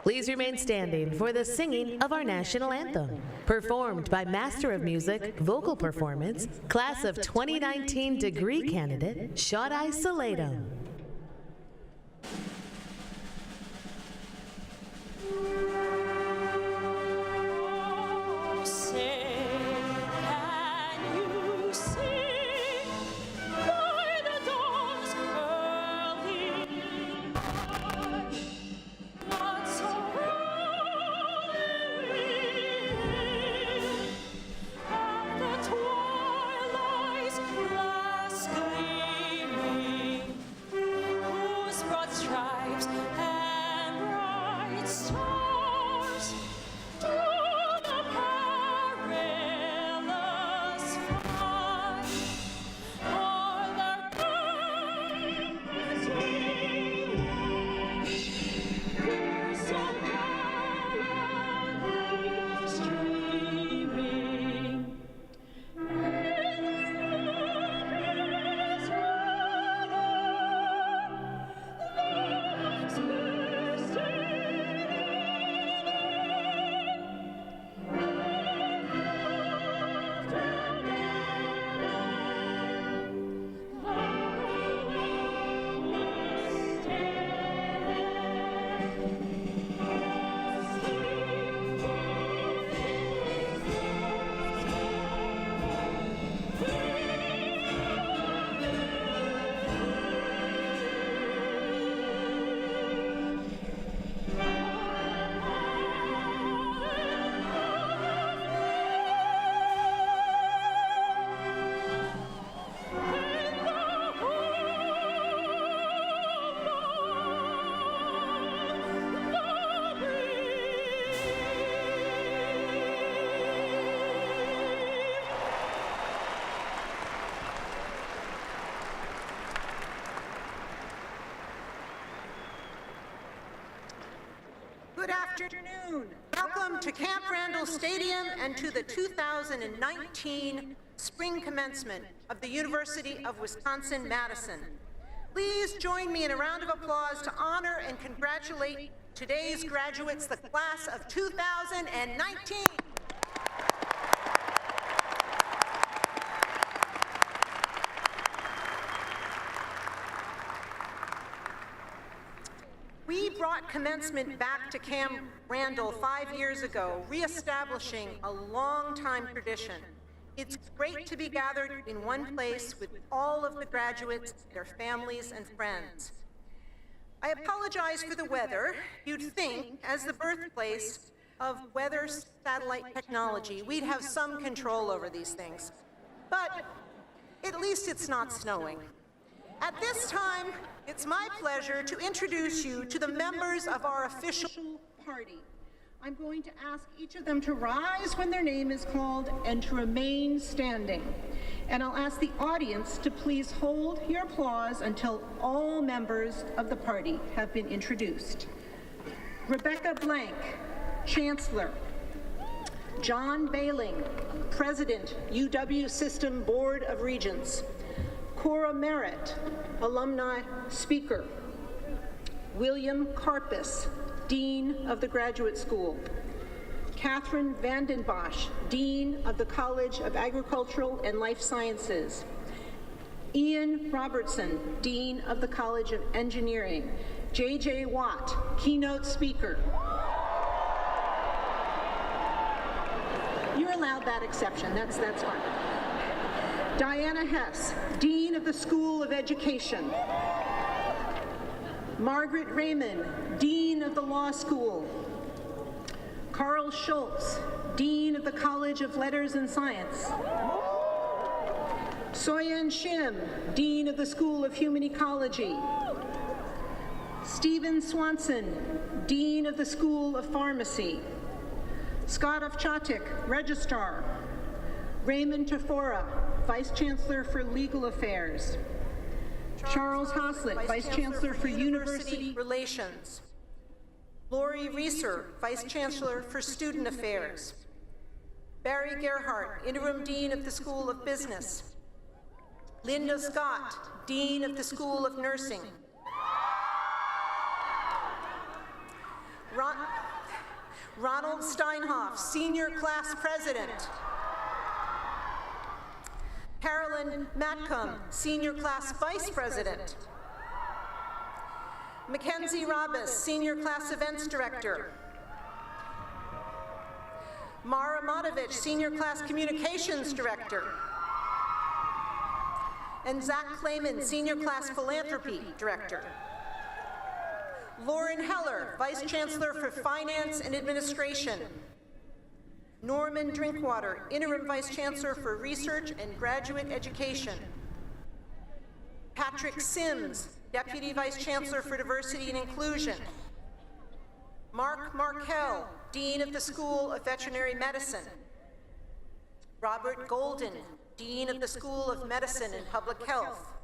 Please remain standing for the singing of our national anthem, performed by Master of Music, Vocal Performance, Class of 2019 degree candidate, Shaddai Salado. Stripes and bright stars. afternoon. Welcome to Camp Randall Stadium and to the 2019 Spring Commencement of the University of Wisconsin-Madison. Please join me in a round of applause to honor and congratulate today's graduates, the class of 2019. We brought commencement back to Camp Randall 5 years ago, reestablishing a long-time tradition. It's great to be gathered in one place with all of the graduates, their families, and friends. I apologize for the weather. You'd think, as the birthplace of weather satellite technology, we'd have some control over these things. But at least it's not snowing. At this time, it's my pleasure to introduce you to the members of our official party. I'm going to ask each of them to rise when their name is called and to remain standing. And I'll ask the audience to please hold your applause until all members of the party have been introduced. Rebecca Blank, Chancellor. John Bailing, President, UW System Board of Regents. Cora Merritt, Alumni Speaker. William Karpus, Dean of the Graduate School. Catherine Vandenbosch, Dean of the College of Agricultural and Life Sciences. Ian Robertson, Dean of the College of Engineering. J.J. Watt, Keynote Speaker. You're allowed that exception, that's fine. Diana Hess, Dean of the School of Education. Margaret Raymond, Dean of the Law School. Carl Schultz, Dean of the College of Letters and Science. Soyeon Shim, Dean of the School of Human Ecology. Stephen Swanson, Dean of the School of Pharmacy. Scott Ovchatik, Registrar. Raymond Tafora, Vice Chancellor for Legal Affairs. Charles Haslett, Vice Chancellor for University Relations. Lori Reeser, Vice Chancellor for Student Affairs. Barry Gerhardt, Interim Dean of the School of Business. Linda Scott, Dean of the School of Nursing. Ronald Steinhoff, Senior Class President. Carolyn Matcomb, Senior Class Vice President. Mackenzie Robis, Senior Class Events Director. Mara Matovich, Senior Class Communications Director. And Zach Clayman, Senior Class Philanthropy Director. Lauren Heller, Vice Chancellor for Finance and Administration. Norman Drinkwater, Interim Vice Chancellor for Research and Graduate Education. Patrick Sims, Deputy Vice Chancellor for Diversity and Inclusion. Mark Markell, Dean of the School of Veterinary Medicine. Robert Golden, Dean of the School of Medicine and Public Health.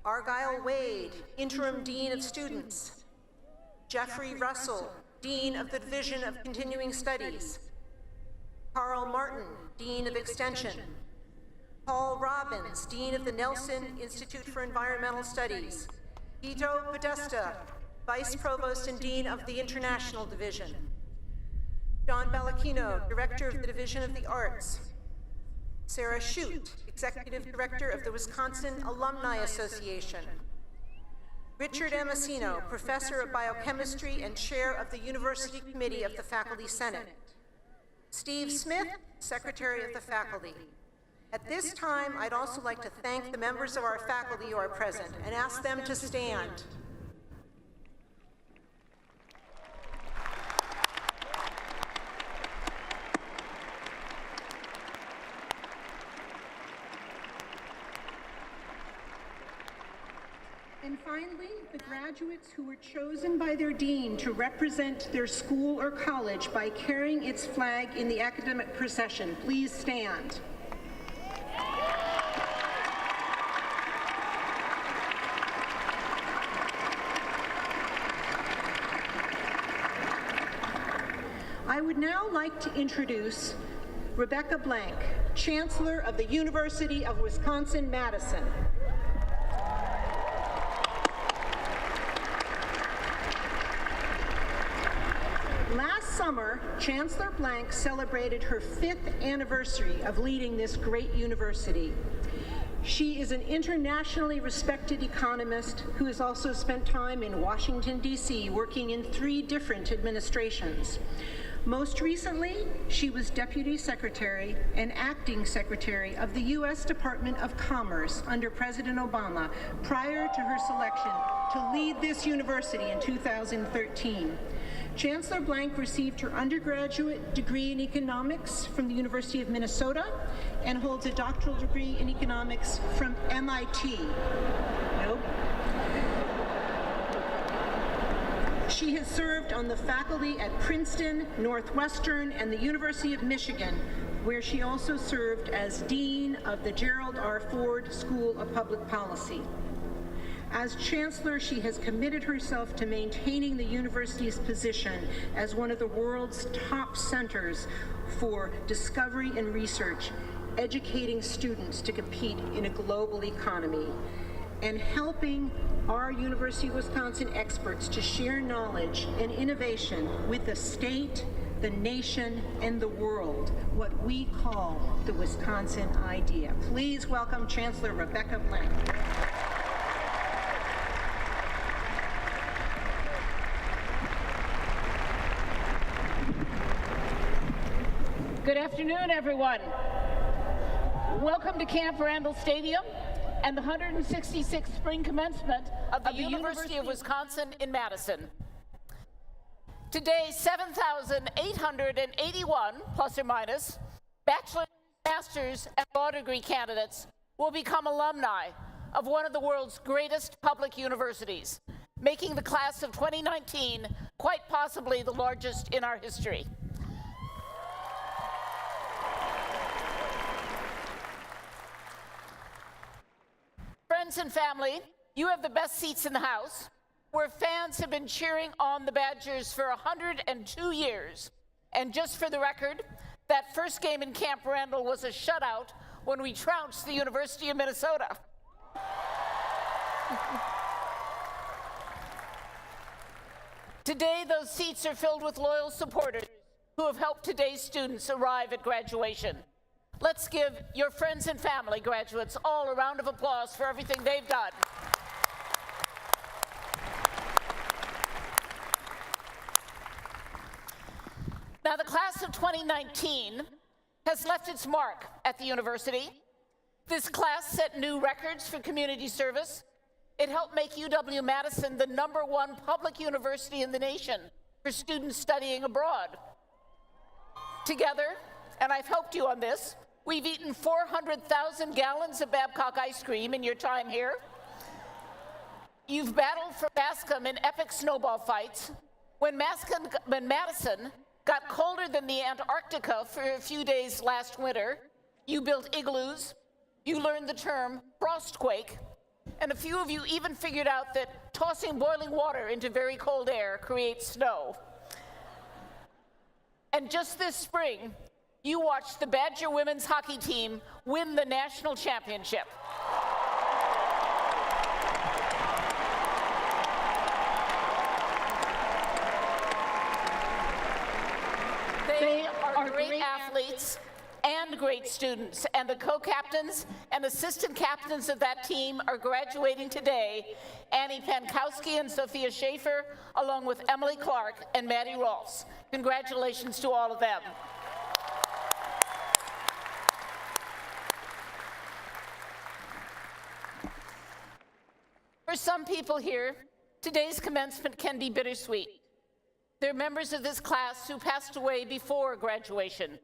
Argyle Wade, Interim Dean of Students. Jeffrey Russell, Dean of the Division of Continuing Studies. Carl Martin, Dean of Extension. Paul Robbins, Dean of the Nelson Institute for Environmental Studies. Guido Podesta, Vice Provost and Dean of the International Division. John Ballacchino, Director of the Division of the Arts. Sarah Shute, Executive Director of the Wisconsin Alumni Association. Richard Amasino, Professor of Biochemistry and Chair of the University Committee of the Faculty Senate. Steve Smith, Secretary of the Faculty. At this time, I'd also like to thank the members of our faculty who are present and ask them to stand. And finally, the graduates who were chosen by their dean to represent their school or college by carrying its flag in the academic procession. Please stand. would now like to introduce Rebecca Blank, Chancellor of the University of Wisconsin-Madison. Last summer, Chancellor Blank celebrated her 5th anniversary of leading this great university. She is an internationally respected economist who has also spent time in Washington, D.C., working in 3 different administrations. Most recently, she was Deputy Secretary and Acting Secretary of the U.S. Department of Commerce under President Obama prior to her selection to lead this university in 2013. Chancellor Blank received her undergraduate degree in economics from the University of Minnesota and holds a doctoral degree in economics from MIT. Nope. She has served on the faculty at Princeton, Northwestern, and the University of Michigan, where she also served as Dean of the Gerald R. Ford School of Public Policy. As Chancellor, she has committed herself to maintaining the university's position as one of the world's top centers for discovery and research, educating students to compete in a global economy, and helping our University of Wisconsin experts to share knowledge and innovation with the state, the nation, and the world, what we call the Wisconsin idea. Please welcome Chancellor Rebecca Blank. Good afternoon, everyone. Welcome to Camp Randall Stadium and the 166th Spring Commencement of the University of Wisconsin in Madison. Today, 7,881, plus or minus, bachelor's, master's, and law degree candidates will become alumni of one of the world's greatest public universities, making the class of 2019 quite possibly the largest in our history. Friends and family, you have the best seats in the house, where fans have been cheering on the Badgers for 102 years. And just for the record, that first game in Camp Randall was a shutout when we trounced the University of Minnesota. Today, those seats are filled with loyal supporters who have helped today's students arrive at graduation. Let's give your friends and family, graduates, all a round of applause for everything they've done. Now, the class of 2019 has left its mark at the university. This class set new records for community service. It helped make UW-Madison the #1 public university in the nation for students studying abroad. Together, and I've helped you on this, we've eaten 400,000 gallons of Babcock ice cream in your time here. You've battled for Bascom in epic snowball fights. When Madison got colder than the Antarctica for a few days last winter, you built igloos, you learned the term frostquake, and a few of you even figured out that tossing boiling water into very cold air creates snow. And just this spring, you watched the Badger women's hockey team win the national championship. They are great athletes and great students, and the co-captains and assistant captains of that team are graduating today, Annie Pankowski and Sophia Schaefer, along with Emily Clark and Maddie Rolfs. Congratulations to all of them. For some people here, today's commencement can be bittersweet. There are members of this class who passed away before graduation.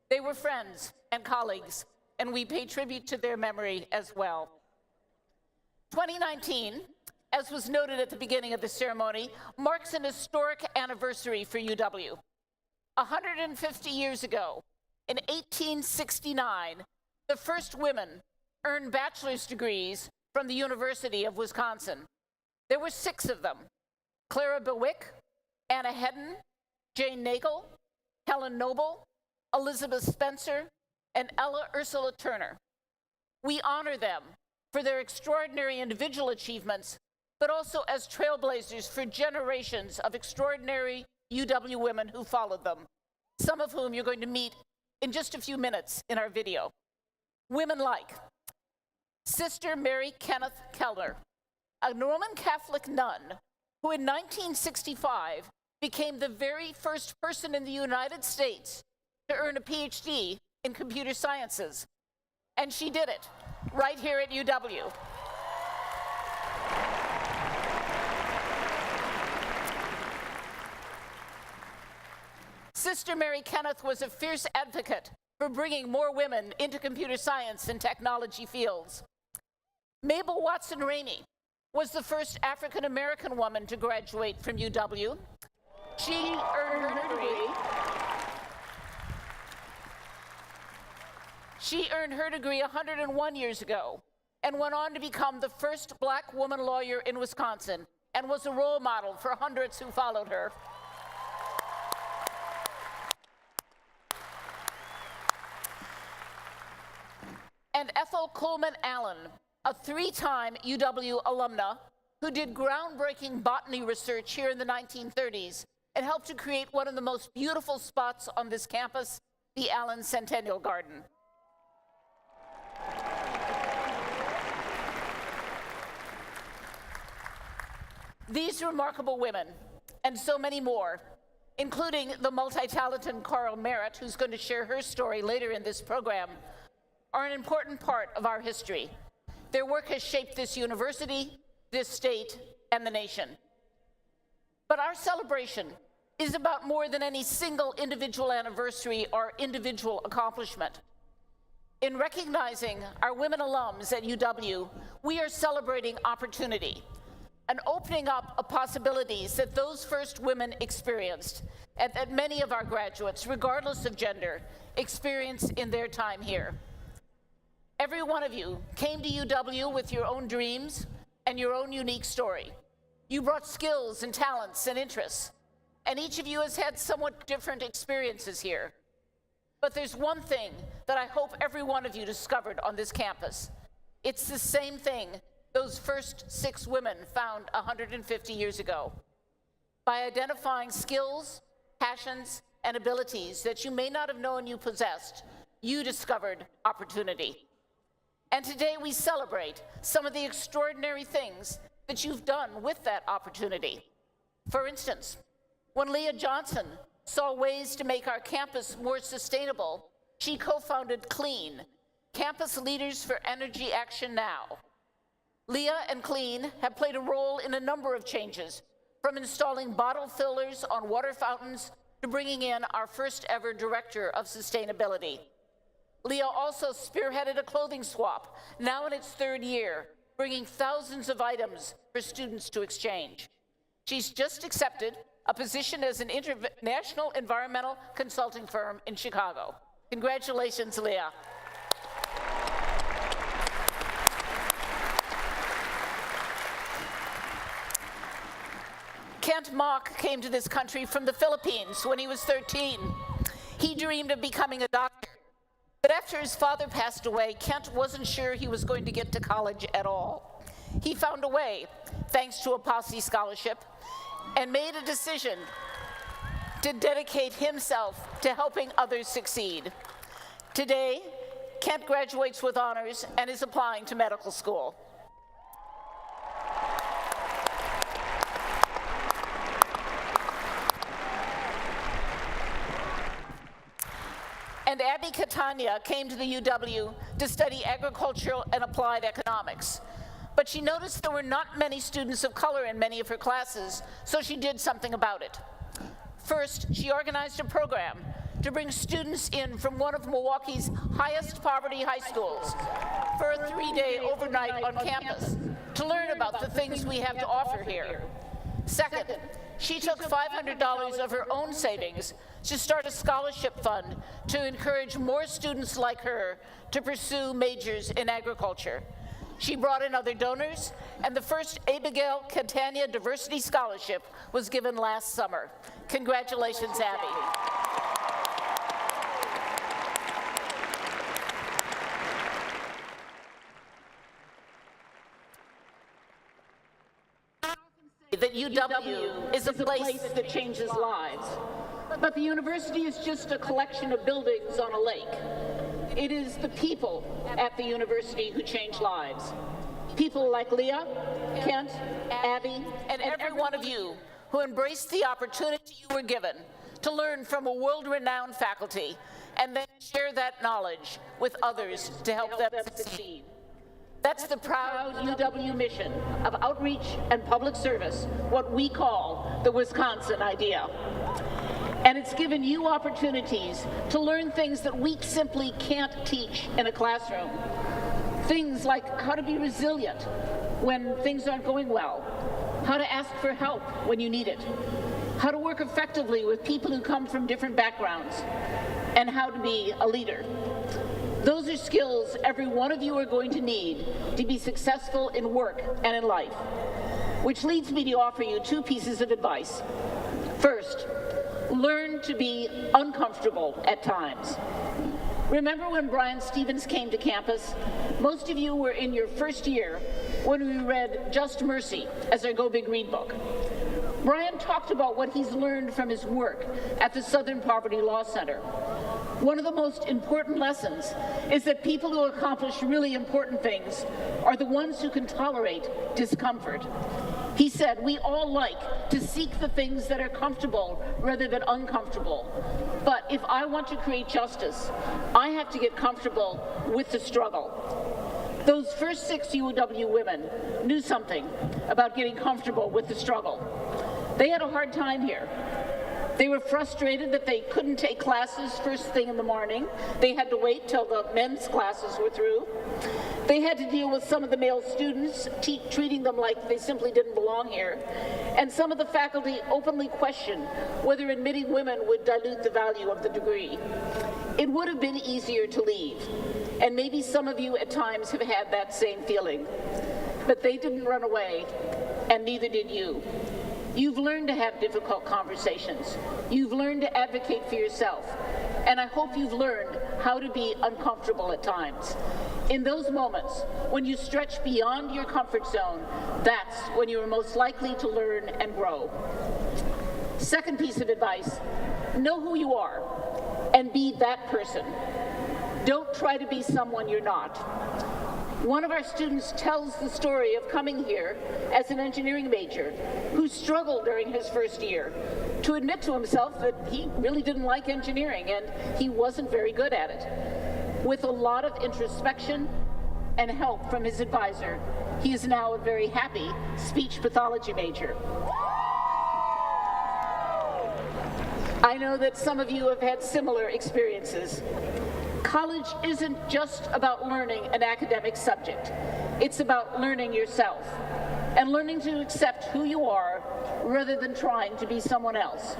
They were friends and colleagues, and we pay tribute to their memory as well. 2019, as was noted at the beginning of the ceremony, marks an historic anniversary for UW. 150 years ago, in 1869, the first women earned bachelor's degrees from the University of Wisconsin. There were 6 of them: Clara Bewick, Anna Hedden, Jane Nagel, Helen Noble, Elizabeth Spencer, and Ella Ursula Turner. We honor them for their extraordinary individual achievements, but also as trailblazers for generations of extraordinary UW women who followed them, some of whom you're going to meet in just a few minutes in our video. Women like Sister Mary Kenneth Keller, a Roman Catholic nun who in 1965 became the very first person in the United States to earn a PhD in computer sciences. And she did it right here at UW. Sister Mary Kenneth was a fierce advocate for bringing more women into computer science and technology fields. Mabel Watson Rainey was the first African-American woman to graduate from UW. She earned her degree. She earned her degree 101 years ago and went on to become the first Black woman lawyer in Wisconsin and was a role model for hundreds who followed her. And Ethel Coleman Allen, a 3-time UW alumna who did groundbreaking botany research here in the 1930s and helped to create one of the most beautiful spots on this campus, the Allen Centennial Garden. These remarkable women, and so many more, including the multi-talented Carl Merritt, who's going to share her story later in this program, are an important part of our history. Their work has shaped this university, this state, and the nation. But our celebration is about more than any single individual anniversary or individual accomplishment. In recognizing our women alums at UW, we are celebrating opportunity and opening up possibilities that those first women experienced and that many of our graduates, regardless of gender, experience in their time here. Every one of you came to UW with your own dreams and your own unique story. You brought skills and talents and interests, and each of you has had somewhat different experiences here. But there's one thing that I hope every one of you discovered on this campus. It's the same thing those first 6 women found 150 years ago. By identifying skills, passions, and abilities that you may not have known you possessed, you discovered opportunity. And today we celebrate some of the extraordinary things that you've done with that opportunity. For instance, when Leah Johnson saw ways to make our campus more sustainable, she co-founded CLEAN, Campus Leaders for Energy Action Now. Leah and CLEAN have played a role in a number of changes, from installing bottle fillers on water fountains to bringing in our first ever Director of Sustainability. Leah also spearheaded a clothing swap, now in its 3rd year, bringing thousands of items for students to exchange. She's just accepted a position as an international environmental consulting firm in Chicago. Congratulations, Leah. Kent Mock came to this country from the Philippines when he was 13. He dreamed of becoming a doctor. But after his father passed away, Kent wasn't sure he was going to get to college at all. He found a way, thanks to a Posse scholarship, and made a decision to dedicate himself to helping others succeed. Today, Kent graduates with honors and is applying to medical school. And Abby Catania came to the UW to study agricultural and applied economics. But she noticed there were not many students of color in many of her classes, so she did something about it. First, she organized a program to bring students in from one of Milwaukee's highest poverty high schools for a 3-day overnight on campus to learn about the things we have to offer here. Second, she took $500 of her own savings to start a scholarship fund to encourage more students like her to pursue majors in agriculture. She brought in other donors, and the first Abigail Catania Diversity Scholarship was given last summer. Congratulations, Abby. that UW is a place that changes lives. But the university is just a collection of buildings on a lake. It is the people at the university who change lives. People like Leah, Kent, Abby, and every one of you who embraced the opportunity you were given to learn from a world-renowned faculty and then share that knowledge with others to help them succeed. That's the proud UW mission of outreach and public service, what we call the Wisconsin idea. And it's given you opportunities to learn things that we simply can't teach in a classroom. Things like how to be resilient when things aren't going well, how to ask for help when you need it, how to work effectively with people who come from different backgrounds, and how to be a leader. Those are skills every one of you are going to need to be successful in work and in life, which leads me to offer you two pieces of advice. First, learn to be uncomfortable at times. Remember when Brian Stevens came to campus? Most of you were in your first year when we read Just Mercy as our Go Big Read book. Brian talked about what he's learned from his work at the Southern Poverty Law Center. One of the most important lessons is that people who accomplish really important things are the ones who can tolerate discomfort. He said, we all like to seek the things that are comfortable rather than uncomfortable. But if I want to create justice, I have to get comfortable with the struggle. Those first 6 UW women knew something about getting comfortable with the struggle. They had a hard time here. They were frustrated that they couldn't take classes first thing in the morning. They had to wait till the men's classes were through. They had to deal with some of the male students, treating them like they simply didn't belong here. And some of the faculty openly questioned whether admitting women would dilute the value of the degree. It would have been easier to leave. And maybe some of you at times have had that same feeling. But they didn't run away, and neither did you. You've learned to have difficult conversations. You've learned to advocate for yourself. And I hope you've learned how to be uncomfortable at times. In those moments, when you stretch beyond your comfort zone, that's when you are most likely to learn and grow. Second piece of advice, know who you are and be that person. Don't try to be someone you're not. One of our students tells the story of coming here as an engineering major who struggled during his first year to admit to himself that he really didn't like engineering and he wasn't very good at it. With a lot of introspection and help from his advisor, he is now a very happy speech pathology major. I know that some of you have had similar experiences. College isn't just about learning an academic subject. It's about learning yourself and learning to accept who you are rather than trying to be someone else.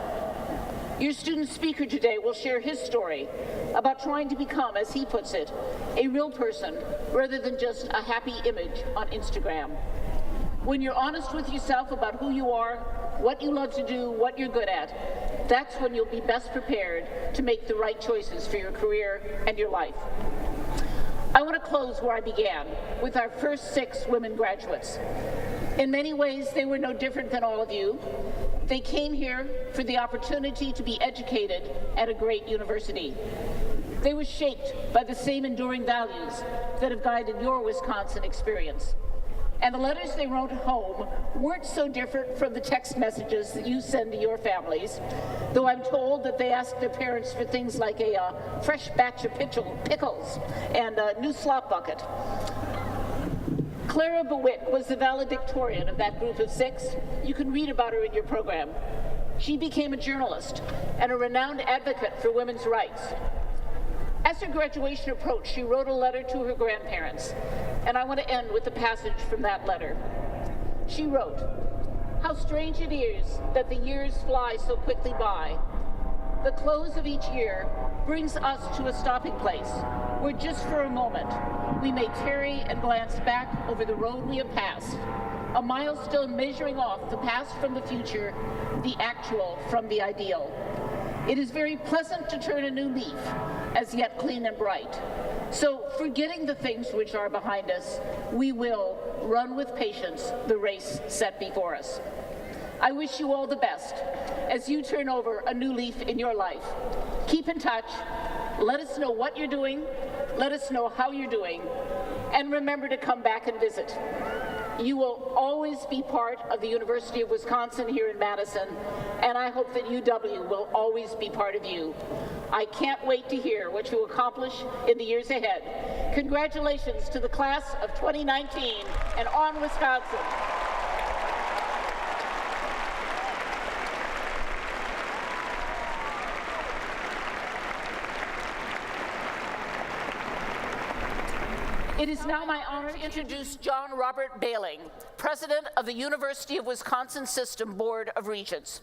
Your student speaker today will share his story about trying to become, as he puts it, a real person rather than just a happy image on Instagram. When you're honest with yourself about who you are, what you love to do, what you're good at, that's when you'll be best prepared to make the right choices for your career and your life. I want to close where I began, with our first 6 women graduates. In many ways, they were no different than all of you. They came here for the opportunity to be educated at a great university. They were shaped by the same enduring values that have guided your Wisconsin experience. And the letters they wrote home weren't so different from the text messages that you send to your families, though I'm told that they asked their parents for things like a fresh batch of pickles and a new slop bucket. Clara Bewitt was the valedictorian of that group of 6. You can read about her in your program. She became a journalist and a renowned advocate for women's rights. As her graduation approached, she wrote a letter to her grandparents, and I want to end with a passage from that letter. She wrote, "How strange it is that the years fly so quickly by. The close of each year brings us to a stopping place where just for a moment we may tarry and glance back over the road we have passed, a milestone measuring off the past from the future, the actual from the ideal. It is very pleasant to turn a new leaf, as yet clean and bright. So, forgetting the things which are behind us, we will run with patience the race set before us." I wish you all the best as you turn over a new leaf in your life. Keep in touch. Let us know what you're doing. Let us know how you're doing. And remember to come back and visit. You will always be part of the University of Wisconsin here in Madison, and I hope that UW will always be part of you. I can't wait to hear what you accomplish in the years ahead. Congratulations to the class of 2019, and on Wisconsin. It is now my honor to introduce John Robert Behling, President of the University of Wisconsin System Board of Regents.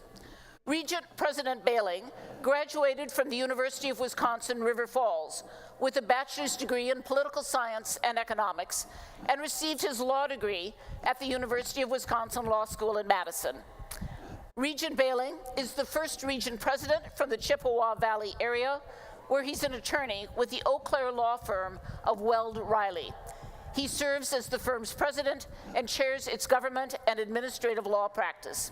Regent President Behling graduated from the University of Wisconsin River Falls with a bachelor's degree in political science and economics and received his law degree at the University of Wisconsin Law School in Madison. Regent Behling is the first Regent President from the Chippewa Valley area, where he's an attorney with the Eau Claire law firm of Weld Riley. He serves as the firm's president and chairs its government and administrative law practice.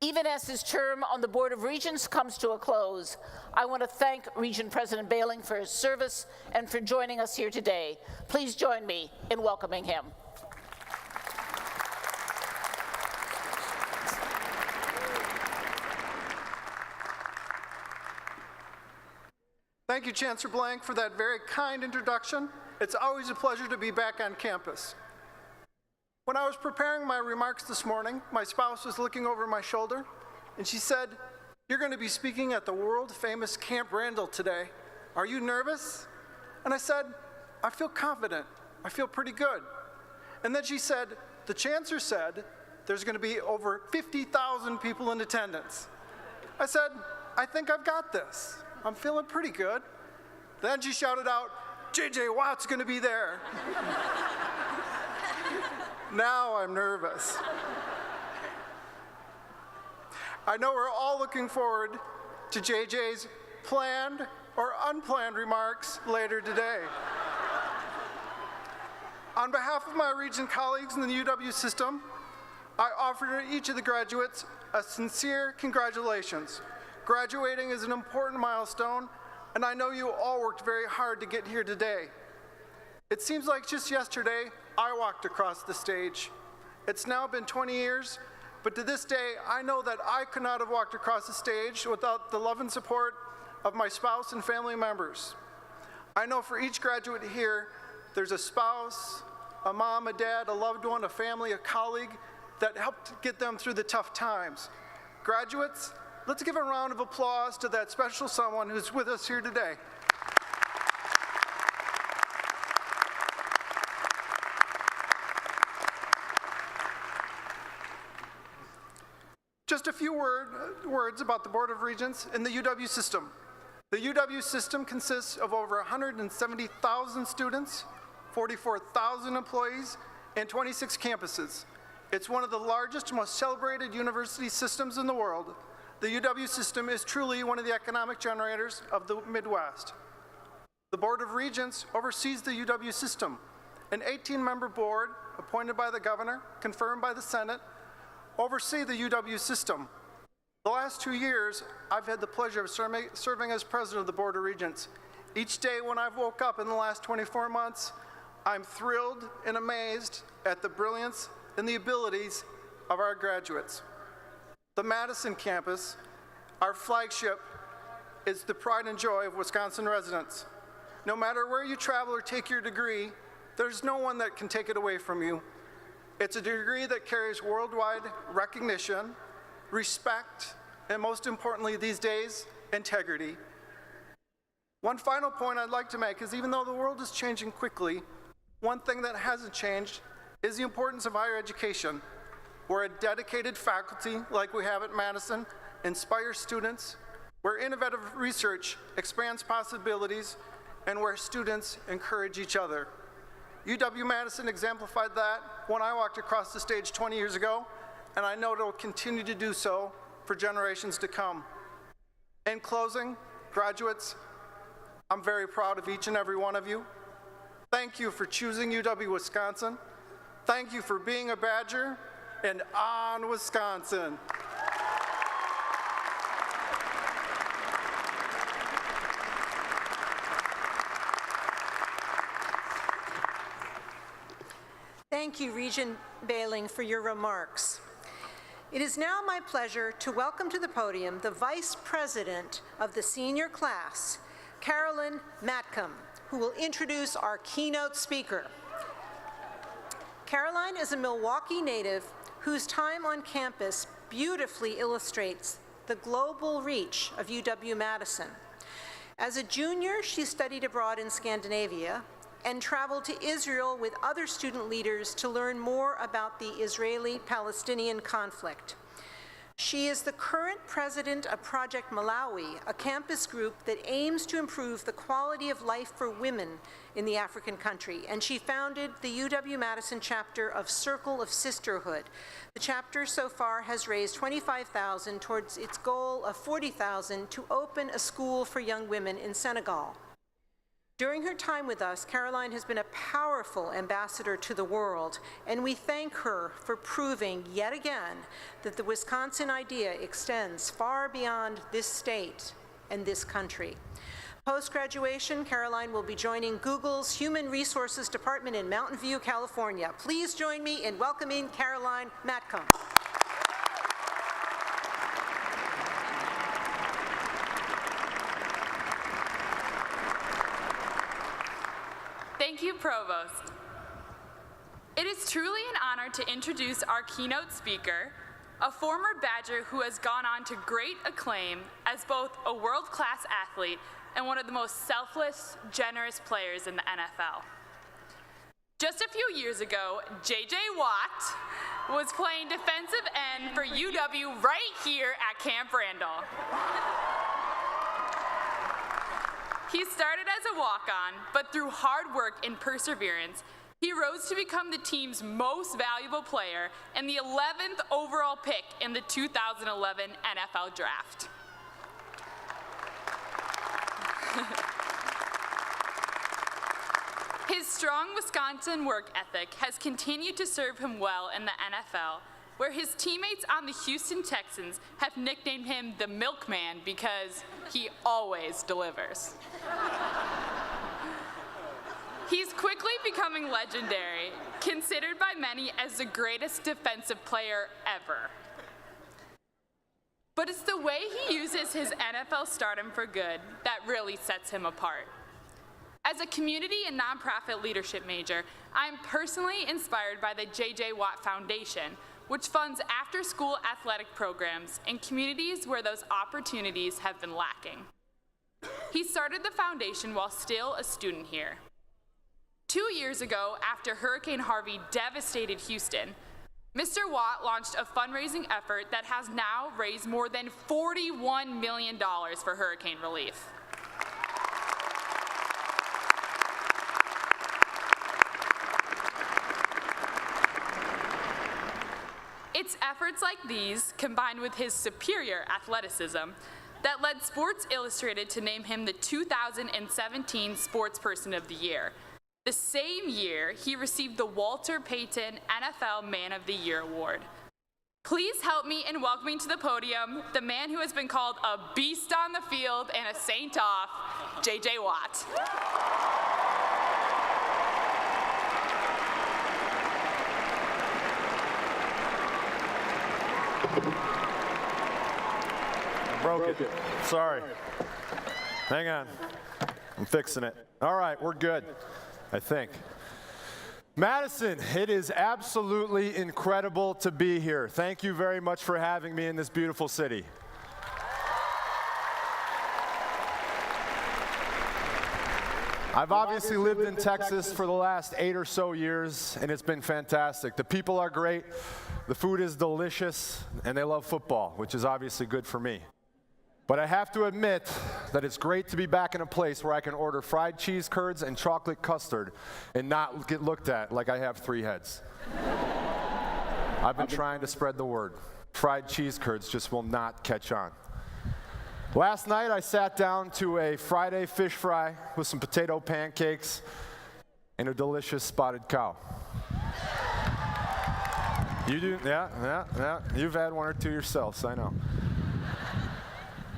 Even as his term on the Board of Regents comes to a close, I want to thank Regent President Behling for his service and for joining us here today. Please join me in welcoming him. Thank you, Chancellor Blank, for that very kind introduction. It's always a pleasure to be back on campus. When I was preparing my remarks this morning, my spouse was looking over my shoulder, and she said, "You're going to be speaking at the world-famous Camp Randall today. Are you nervous?" And I said, "I feel confident. I feel pretty good." And then she said, "The Chancellor said there's going to be over 50,000 people in attendance." I said, "I think I've got this. I'm feeling pretty good." Then she shouted out, "J.J. Watt's going to be there." Now I'm nervous. I know we're all looking forward to J.J.'s planned or unplanned remarks later today. On behalf of my Regent colleagues in the UW system, I offer to each of the graduates a sincere congratulations. Graduating is an important milestone, and I know you all worked very hard to get here today. It seems like just yesterday, I walked across the stage. It's now been 20 years, but to this day, I know that I could not have walked across the stage without the love and support of my spouse and family members. I know for each graduate here, there's a spouse, a mom, a dad, a loved one, a family, a colleague that helped get them through the tough times. Graduates, let's give a round of applause to that special someone who's with us here today. Just a few words about the Board of Regents in the UW system. The UW system consists of over 170,000 students, 44,000 employees, and 26 campuses. It's one of the largest, most celebrated university systems in the world. The UW system is truly one of the economic generators of the Midwest. The Board of Regents oversees the UW system, an 18-member board appointed by the governor, confirmed by the Senate, oversee the UW system. The last 2 years, I've had the pleasure of serving as president of the Board of Regents. Each day when I've woke up in the last 24 months, I'm thrilled and amazed at the brilliance and the abilities of our graduates. The Madison campus, our flagship, is the pride and joy of Wisconsin residents. No matter where you travel or take your degree, there's no one that can take it away from you. It's a degree that carries worldwide recognition, respect, and most importantly these days, integrity. One final point I'd like to make is even though the world is changing quickly, one thing that hasn't changed is the importance of higher education, where a dedicated faculty like we have at Madison inspires students, where innovative research expands possibilities, and where students encourage each other. UW-Madison exemplified that when I walked across the stage 20 years ago, and I know it will continue to do so for generations to come. In closing, graduates, I'm very proud of each and every one of you. Thank you for choosing UW-Wisconsin. Thank you for being a Badger, and on Wisconsin. Thank you, Regent Bailing, for your remarks. It is now my pleasure to welcome to the podium the Vice President of the senior class, Carolyn Matcom, who will introduce our keynote speaker. Caroline is a Milwaukee native whose time on campus beautifully illustrates the global reach of UW-Madison. As a junior, she studied abroad in Scandinavia and traveled to Israel with other student leaders to learn more about the Israeli-Palestinian conflict. She is the current president of Project Malawi, a campus group that aims to improve the quality of life for women in the African country, and she founded the UW-Madison chapter of Circle of Sisterhood. The chapter so far has raised $25,000 towards its goal of $40,000 to open a school for young women in Senegal. During her time with us, Caroline has been a powerful ambassador to the world, and we thank her for proving yet again that the Wisconsin idea extends far beyond this state and this country. Post-graduation, Caroline will be joining Google's Human Resources Department in Mountain View, California. Please join me in welcoming Caroline Matcom. Thank you, Provost. It is truly an honor to introduce our keynote speaker, a former Badger who has gone on to great acclaim as both a world-class athlete and one of the most selfless, generous players in the NFL. Just a few years ago, J.J. Watt was playing defensive end for UW right here at Camp Randall. He started as a walk-on, but through hard work and perseverance, he rose to become the team's most valuable player and the 11th overall pick in the 2011 NFL Draft. His strong Wisconsin work ethic has continued to serve him well in the NFL, where his teammates on the Houston Texans have nicknamed him the Milkman because he always delivers. He's quickly becoming legendary, considered by many as the greatest defensive player ever. But it's the way he uses his NFL stardom for good that really sets him apart. As a community and nonprofit leadership major, I'm personally inspired by the J.J. Watt Foundation, which funds after-school athletic programs in communities where those opportunities have been lacking. He started the foundation while still a student here. 2 years ago, after Hurricane Harvey devastated Houston, Mr. Watt launched a fundraising effort that has now raised more than $41 million for hurricane relief. It's efforts like these, combined with his superior athleticism, that led Sports Illustrated to name him the 2017 Sportsperson of the Year, the same year he received the Walter Payton NFL Man of the Year award. Please help me in welcoming to the podium the man who has been called a beast on the field and a saint off, J.J. Watt. Broke it. Sorry. Hang on. I'm fixing it. All right, we're good, I think. Madison, it is absolutely incredible to be here. Thank you very much for having me in this beautiful city. I've obviously lived in Texas for the last 8 or so years, and it's been fantastic. The people are great, the food is delicious, and they love football, which is obviously good for me. But I have to admit that it's great to be back in a place where I can order fried cheese curds and chocolate custard and not get looked at like I have 3 heads. I've been trying to spread the word. Fried cheese curds just will not catch on. Last night I sat down to a Friday fish fry with some potato pancakes and a delicious spotted cow. You do? Yeah. You've had one or two yourselves, I know.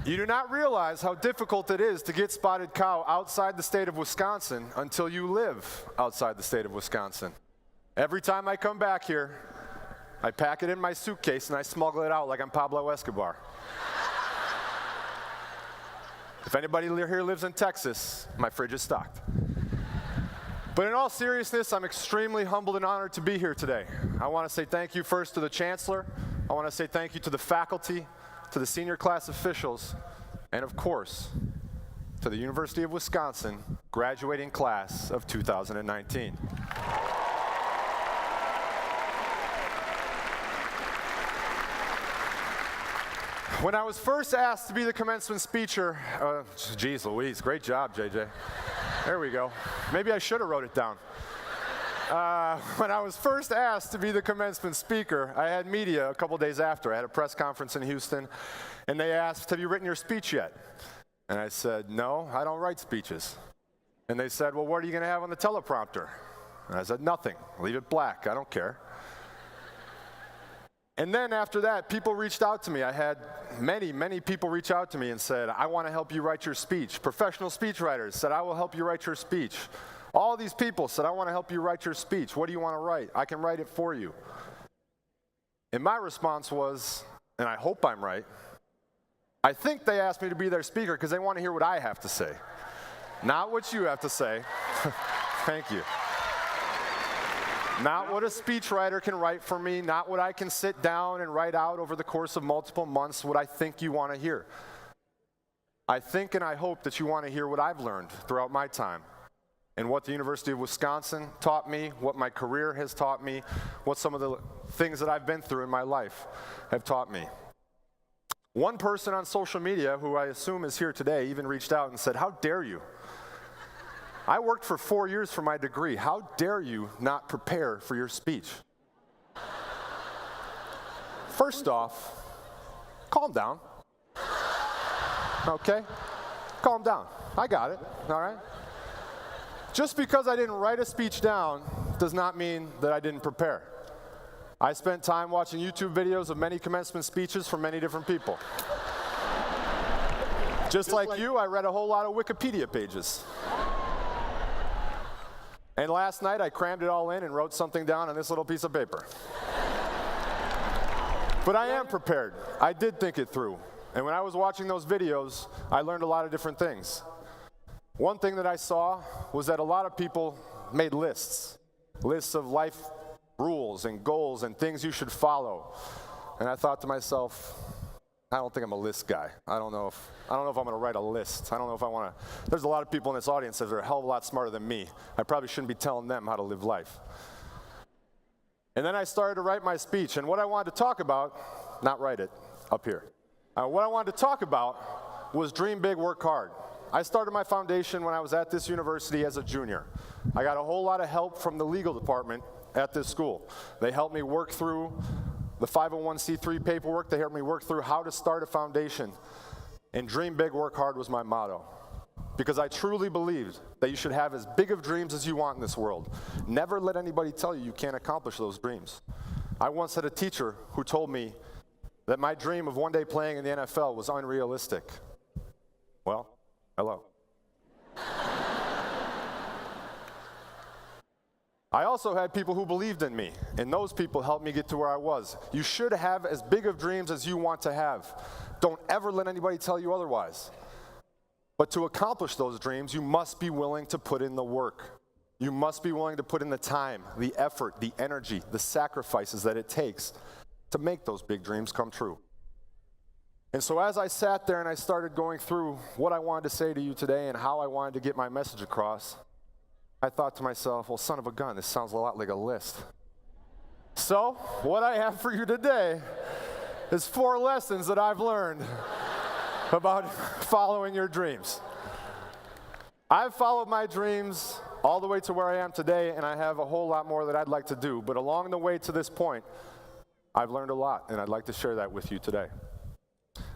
You do not realize how difficult it is to get spotted cow outside the state of Wisconsin until you live outside the state of Wisconsin. Every time I come back here, I pack it in my suitcase and I smuggle it out like I'm Pablo Escobar. If anybody here lives in Texas, my fridge is stocked. But in all seriousness, I'm extremely humbled and honored to be here today. I want to say thank you first to the Chancellor. I want to say thank you to the faculty, to the senior class officials, and of course, to the University of Wisconsin graduating class of 2019. When I was first asked to be the commencement speaker, geez Louise, great job, JJ. There we go. Maybe I should have wrote it down. When I was first asked to be the commencement speaker, I had media a couple days after. I had a press conference in Houston, and they asked, have you written your speech yet? And I said, no, I don't write speeches. And they said, well, what are you going to have on the teleprompter? And I said, nothing. Leave it black. I don't care. And then after that, people reached out to me. I had many people reach out to me and said, I want to help you write your speech. Professional speechwriters said, I will help you write your speech. All these people said, I want to help you write your speech. What do you want to write? I can write it for you. And my response was, and I hope I'm right, I think they asked me to be their speaker because they want to hear what I have to say, not what you have to say. Thank you. Not what a speechwriter can write for me, not what I can sit down and write out over the course of multiple months, what I think you want to hear. I think and I hope that you want to hear what I've learned throughout my time and what the University of Wisconsin taught me, what my career has taught me, what some of the things that I've been through in my life have taught me. One person on social media, who I assume is here today, even reached out and said, how dare you? I worked for 4 years for my degree. How dare you not prepare for your speech? First off, calm down. Okay? Calm down. I got it, all right? Just because I didn't write a speech down does not mean that I didn't prepare. I spent time watching YouTube videos of many commencement speeches from many different people. Just like you, I read a whole lot of Wikipedia pages. And last night, I crammed it all in and wrote something down on this little piece of paper. But I am prepared. I did think it through. And when I was watching those videos, I learned a lot of different things. One thing that I saw was that a lot of people made lists of life rules and goals and things you should follow. And I thought to myself, I don't think I'm a list guy. I don't know if I'm going to write a list. I don't know if I want to. There's a lot of people in this audience that are a hell of a lot smarter than me. I probably shouldn't be telling them how to live life. And then I started to write my speech. And what I wanted to talk about, not write it, up here. What I wanted to talk about was dream big, work hard. I started my foundation when I was at this university as a junior. I got a whole lot of help from the legal department at this school. They helped me work through the 501c3 paperwork. They helped me work through how to start a foundation. And dream big, work hard was my motto. Because I truly believed that you should have as big of dreams as you want in this world. Never let anybody tell you you can't accomplish those dreams. I once had a teacher who told me that my dream of one day playing in the NFL was unrealistic. Well, hello. I also had people who believed in me, and those people helped me get to where I was. You should have as big of dreams as you want to have. Don't ever let anybody tell you otherwise. But to accomplish those dreams, you must be willing to put in the work. You must be willing to put in the time, the effort, the energy, the sacrifices that it takes to make those big dreams come true. And so as I sat there and I started going through what I wanted to say to you today and how I wanted to get my message across, I thought to myself, well, son of a gun, this sounds a lot like a list. So what I have for you today is 4 lessons that I've learned about following your dreams. I've followed my dreams all the way to where I am today, and I have a whole lot more that I'd like to do. But along the way to this point, I've learned a lot, and I'd like to share that with you today.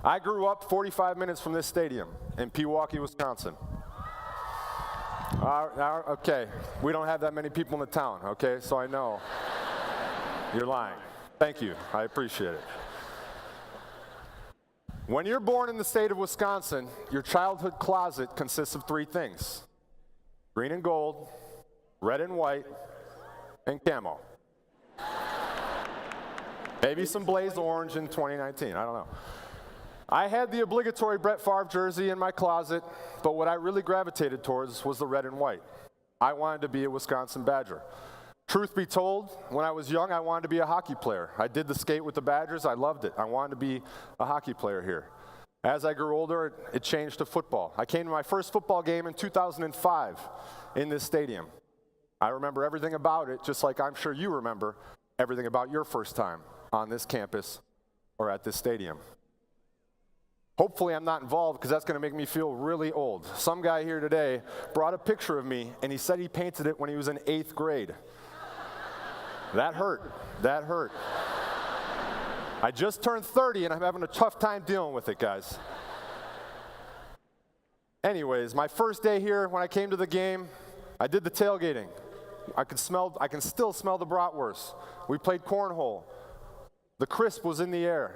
I grew up 45 minutes from this stadium in Pewaukee, Wisconsin. Okay, we don't have that many people in the town, okay, so I know you're lying. Thank you. I appreciate it. When you're born in the state of Wisconsin, your childhood closet consists of 3 things: green and gold, red and white, and camo. Maybe some blazed orange in 2019, I don't know. I had the obligatory Brett Favre jersey in my closet, but what I really gravitated towards was the red and white. I wanted to be a Wisconsin Badger. Truth be told, when I was young, I wanted to be a hockey player. I did the skate with the Badgers. I loved it. I wanted to be a hockey player here. As I grew older, it changed to football. I came to my first football game in 2005 in this stadium. I remember everything about it, just like I'm sure you remember everything about your first time on this campus or at this stadium. Hopefully I'm not involved, because that's going to make me feel really old. Some guy here today brought a picture of me, and he said he painted it when he was in 8th grade. That hurt. That hurt. I just turned 30, and I'm having a tough time dealing with it, guys. Anyways, my first day here, when I came to the game, I did the tailgating. I can still smell the bratwurst. We played cornhole. The crisp was in the air.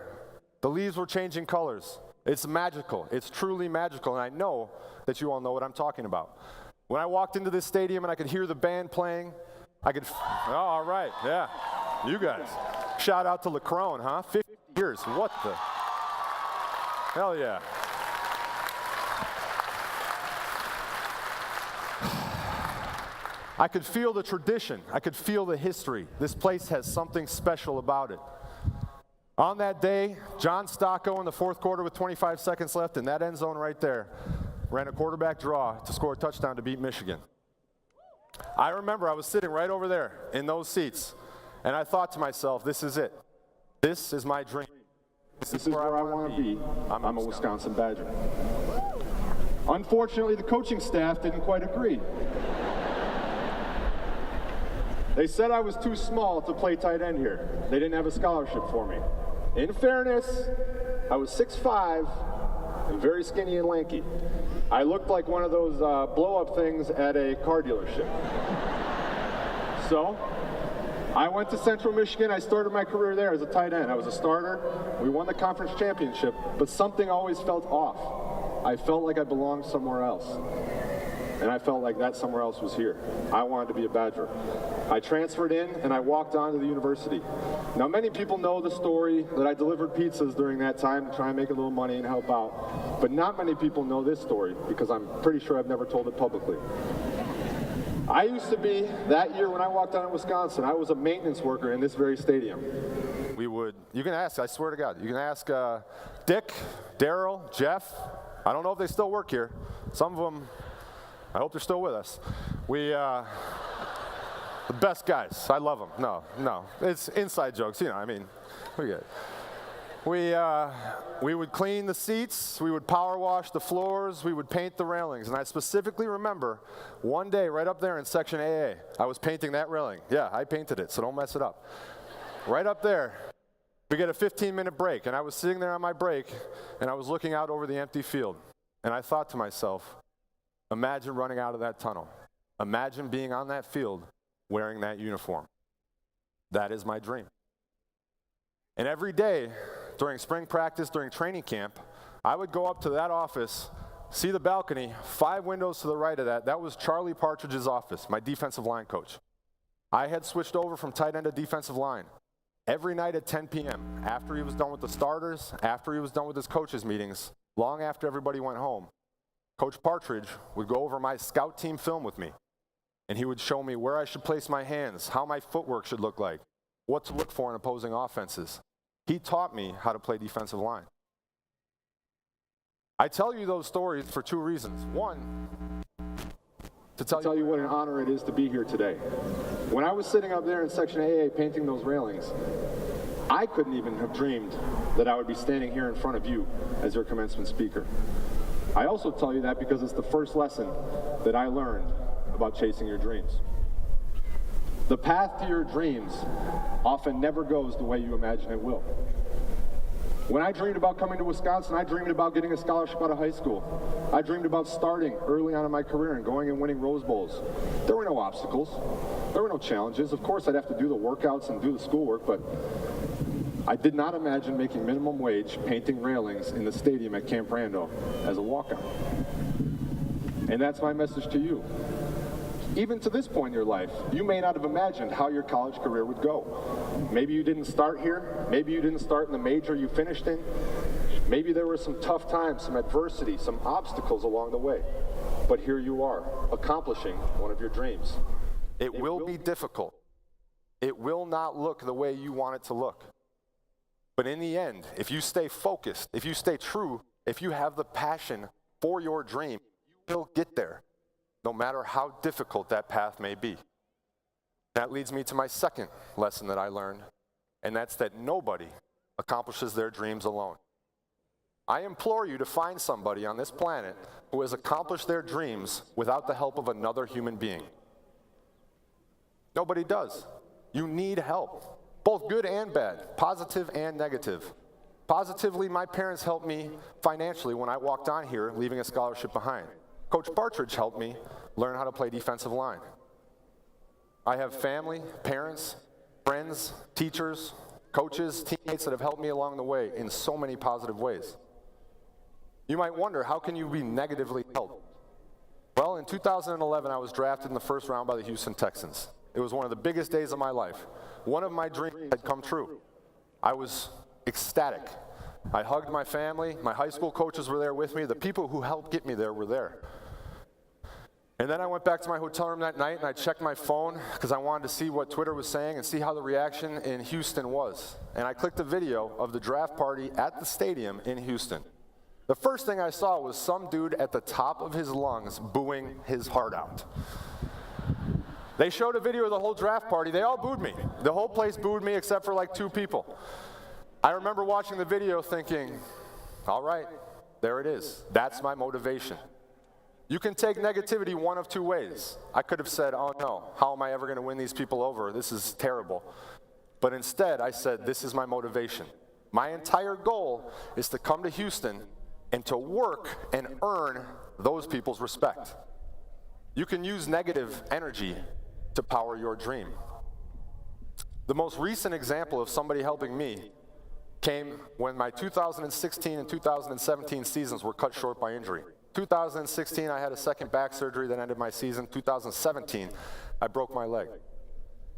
The leaves were changing colors. It's magical. It's truly magical, and I know that you all know what I'm talking about. When I walked into this stadium and I could hear the band playing, oh, all right, yeah, you guys. Shout out to LaCrone, huh? 50 years, what the? Hell yeah. I could feel the tradition. I could feel the history. This place has something special about it. On that day, John Stocco in the 4th quarter with 25 seconds left in that end zone right there ran a quarterback draw to score a touchdown to beat Michigan. I remember I was sitting right over there in those seats, and I thought to myself, this is it. This is my dream. This is where I want to be. I'm a Wisconsin Badger. Unfortunately, the coaching staff didn't quite agree. They said I was too small to play tight end here. They didn't have a scholarship for me. In fairness, I was 6'5", and very skinny and lanky. I looked like one of those blow-up things at a car dealership. So, I went to Central Michigan. I started my career there as a tight end. I was a starter. We won the conference championship, but something always felt off. I felt like I belonged somewhere else. And I felt like that somewhere else was here. I wanted to be a Badger. I transferred in, and I walked on to the university. Now, many people know the story that I delivered pizzas during that time to try and make a little money and help out. But not many people know this story, because I'm pretty sure I've never told it publicly. I used to be, that year when I walked on in Wisconsin, I was a maintenance worker in this very stadium. You can ask, I swear to God, you can ask Dick, Daryl, Jeff. I don't know if they still work here. Some of them, I hope they're still with us. The best guys. I love them. No. It's inside jokes, I mean, we get it. We would clean the seats, we would power wash the floors, we would paint the railings. And I specifically remember one day right up there in section AA, I was painting that railing. Yeah, I painted it, so don't mess it up. Right up there, we get a 15-minute break, and I was sitting there on my break, and I was looking out over the empty field. And I thought to myself, imagine running out of that tunnel. Imagine being on that field wearing that uniform. That is my dream. And every day during spring practice, during training camp, I would go up to that office, see the balcony, 5 windows to the right of that. That was Charlie Partridge's office, my defensive line coach. I had switched over from tight end to defensive line. Every night at 10 p.m., after he was done with the starters, after he was done with his coaches' meetings, long after everybody went home, Coach Partridge would go over my scout team film with me, and he would show me where I should place my hands, how my footwork should look like, what to look for in opposing offenses. He taught me how to play defensive line. I tell you those stories for 2 reasons. One, to tell you what an honor it is to be here today. When I was sitting up there in Section AA painting those railings, I couldn't even have dreamed that I would be standing here in front of you as your commencement speaker. I also tell you that because it's the first lesson that I learned about chasing your dreams. The path to your dreams often never goes the way you imagine it will. When I dreamed about coming to Wisconsin, I dreamed about getting a scholarship out of high school. I dreamed about starting early on in my career and going and winning Rose Bowls. There were no obstacles. There were no challenges. Of course, I'd have to do the workouts and do the schoolwork, but I did not imagine making minimum wage painting railings in the stadium at Camp Randall as a walk-on. And that's my message to you. Even to this point in your life, you may not have imagined how your college career would go. Maybe you didn't start here. Maybe you didn't start in the major you finished in. Maybe there were some tough times, some adversity, some obstacles along the way. But here you are, accomplishing one of your dreams. It will be difficult. It will not look the way you want it to look. But in the end, if you stay focused, if you stay true, if you have the passion for your dream, you will get there, no matter how difficult that path may be. That leads me to my second lesson that I learned, and that's that nobody accomplishes their dreams alone. I implore you to find somebody on this planet who has accomplished their dreams without the help of another human being. Nobody does. You need help, both good and bad, positive and negative. Positively, my parents helped me financially when I walked on here, leaving a scholarship behind. Coach Partridge helped me learn how to play defensive line. I have family, parents, friends, teachers, coaches, teammates that have helped me along the way in so many positive ways. You might wonder, how can you be negatively helped? Well, in 2011, I was drafted in the first round by the Houston Texans. It was one of the biggest days of my life. One of my dreams had come true. I was ecstatic. I hugged my family. My high school coaches were there with me. The people who helped get me there were there. And then I went back to my hotel room that night and I checked my phone because I wanted to see what Twitter was saying and see how the reaction in Houston was. And I clicked a video of the draft party at the stadium in Houston. The first thing I saw was some dude at the top of his lungs booing his heart out. They showed a video of the whole draft party. They all booed me. The whole place booed me except for like 2 people. I remember watching the video thinking, all right, there it is. That's my motivation. You can take negativity one of 2 ways. I could have said, oh no, how am I ever going to win these people over? This is terrible. But instead, I said, this is my motivation. My entire goal is to come to Houston and to work and earn those people's respect. You can use negative energy to power your dream. The most recent example of somebody helping me came when my 2016 and 2017 seasons were cut short by injury. 2016, I had a second back surgery that ended my season. 2017, I broke my leg.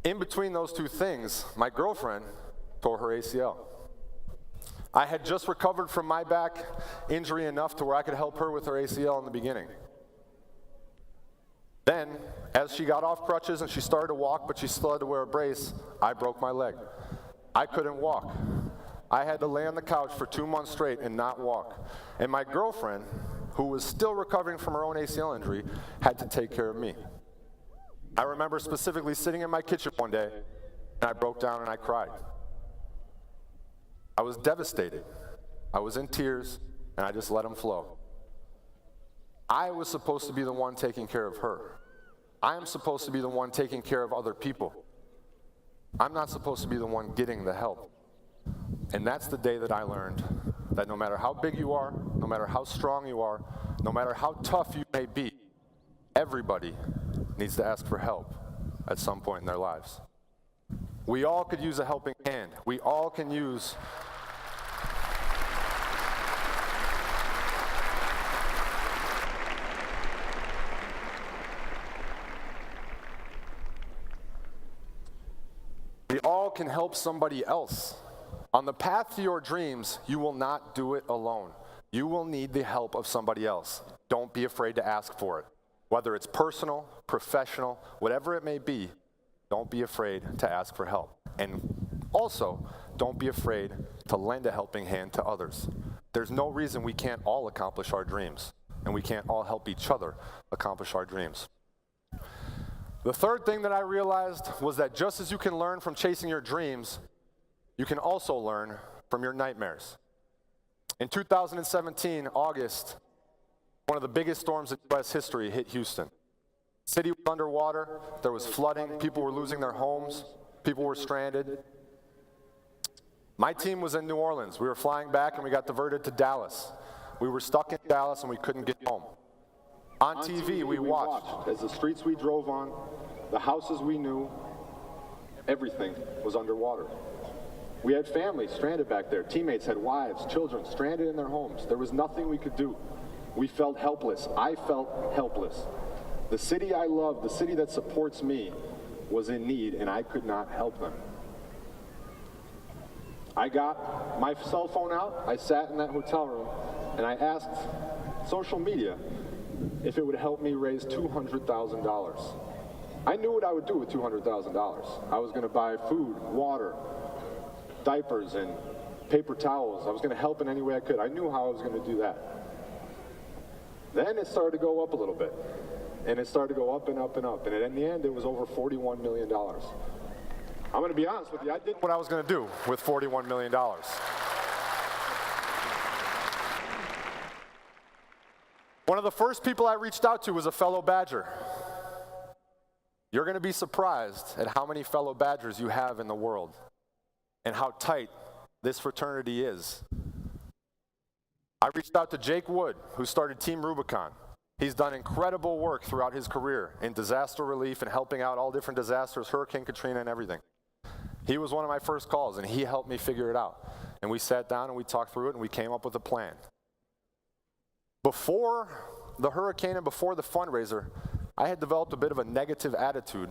In between those 2 things, my girlfriend tore her ACL. I had just recovered from my back injury enough to where I could help her with her ACL in the beginning. Then, as she got off crutches and she started to walk, but she still had to wear a brace, I broke my leg. I couldn't walk. I had to lay on the couch for 2 months straight and not walk. And my girlfriend, who was still recovering from her own ACL injury, had to take care of me. I remember specifically sitting in my kitchen one day, and I broke down and I cried. I was devastated. I was in tears, and I just let them flow. I was supposed to be the one taking care of her. I am supposed to be the one taking care of other people. I'm not supposed to be the one getting the help. And that's the day that I learned that no matter how big you are, no matter how strong you are, no matter how tough you may be, everybody needs to ask for help at some point in their lives. We all could use a helping hand. We all can use can help somebody else. On the path to your dreams, you will not do it alone. You will need the help of somebody else. Don't be afraid to ask for it. Whether it's personal, professional, whatever it may be, don't be afraid to ask for help. And also, don't be afraid to lend a helping hand to others. There's no reason we can't all accomplish our dreams, and we can't all help each other accomplish our dreams. The third thing that I realized was that just as you can learn from chasing your dreams, you can also learn from your nightmares. In 2017, August, one of the biggest storms in U.S. history hit Houston. The city was underwater, there was flooding, people were losing their homes, people were stranded. My team was in New Orleans. We were flying back and we got diverted to Dallas. We were stuck in Dallas and we couldn't get home. On TV, we watched as the streets we drove on, the houses we knew, everything was underwater. We had families stranded back there. Teammates had wives, children stranded in their homes. There was nothing we could do. We felt helpless. I felt helpless. The city I love, the city that supports me, was in need, and I could not help them. I got my cell phone out, I sat in that hotel room, and I asked social media if it would help me raise $200,000. I knew what I would do with $200,000. I was going to buy food, water, diapers, and paper towels. I was going to help in any way I could. I knew how I was going to do that. Then it started to go up a little bit, and it started to go up and up and up, and in the end, it was over $41 million. I'm going to be honest with you, I did what I was going to do with $41 million. One of the first people I reached out to was a fellow Badger. You're going to be surprised at how many fellow Badgers you have in the world and how tight this fraternity is. I reached out to Jake Wood, who started Team Rubicon. He's done incredible work throughout his career in disaster relief and helping out all different disasters, Hurricane Katrina and everything. He was one of my first calls, and he helped me figure it out. And we sat down and we talked through it, and we came up with a plan. Before the hurricane and before the fundraiser, I had developed a bit of a negative attitude,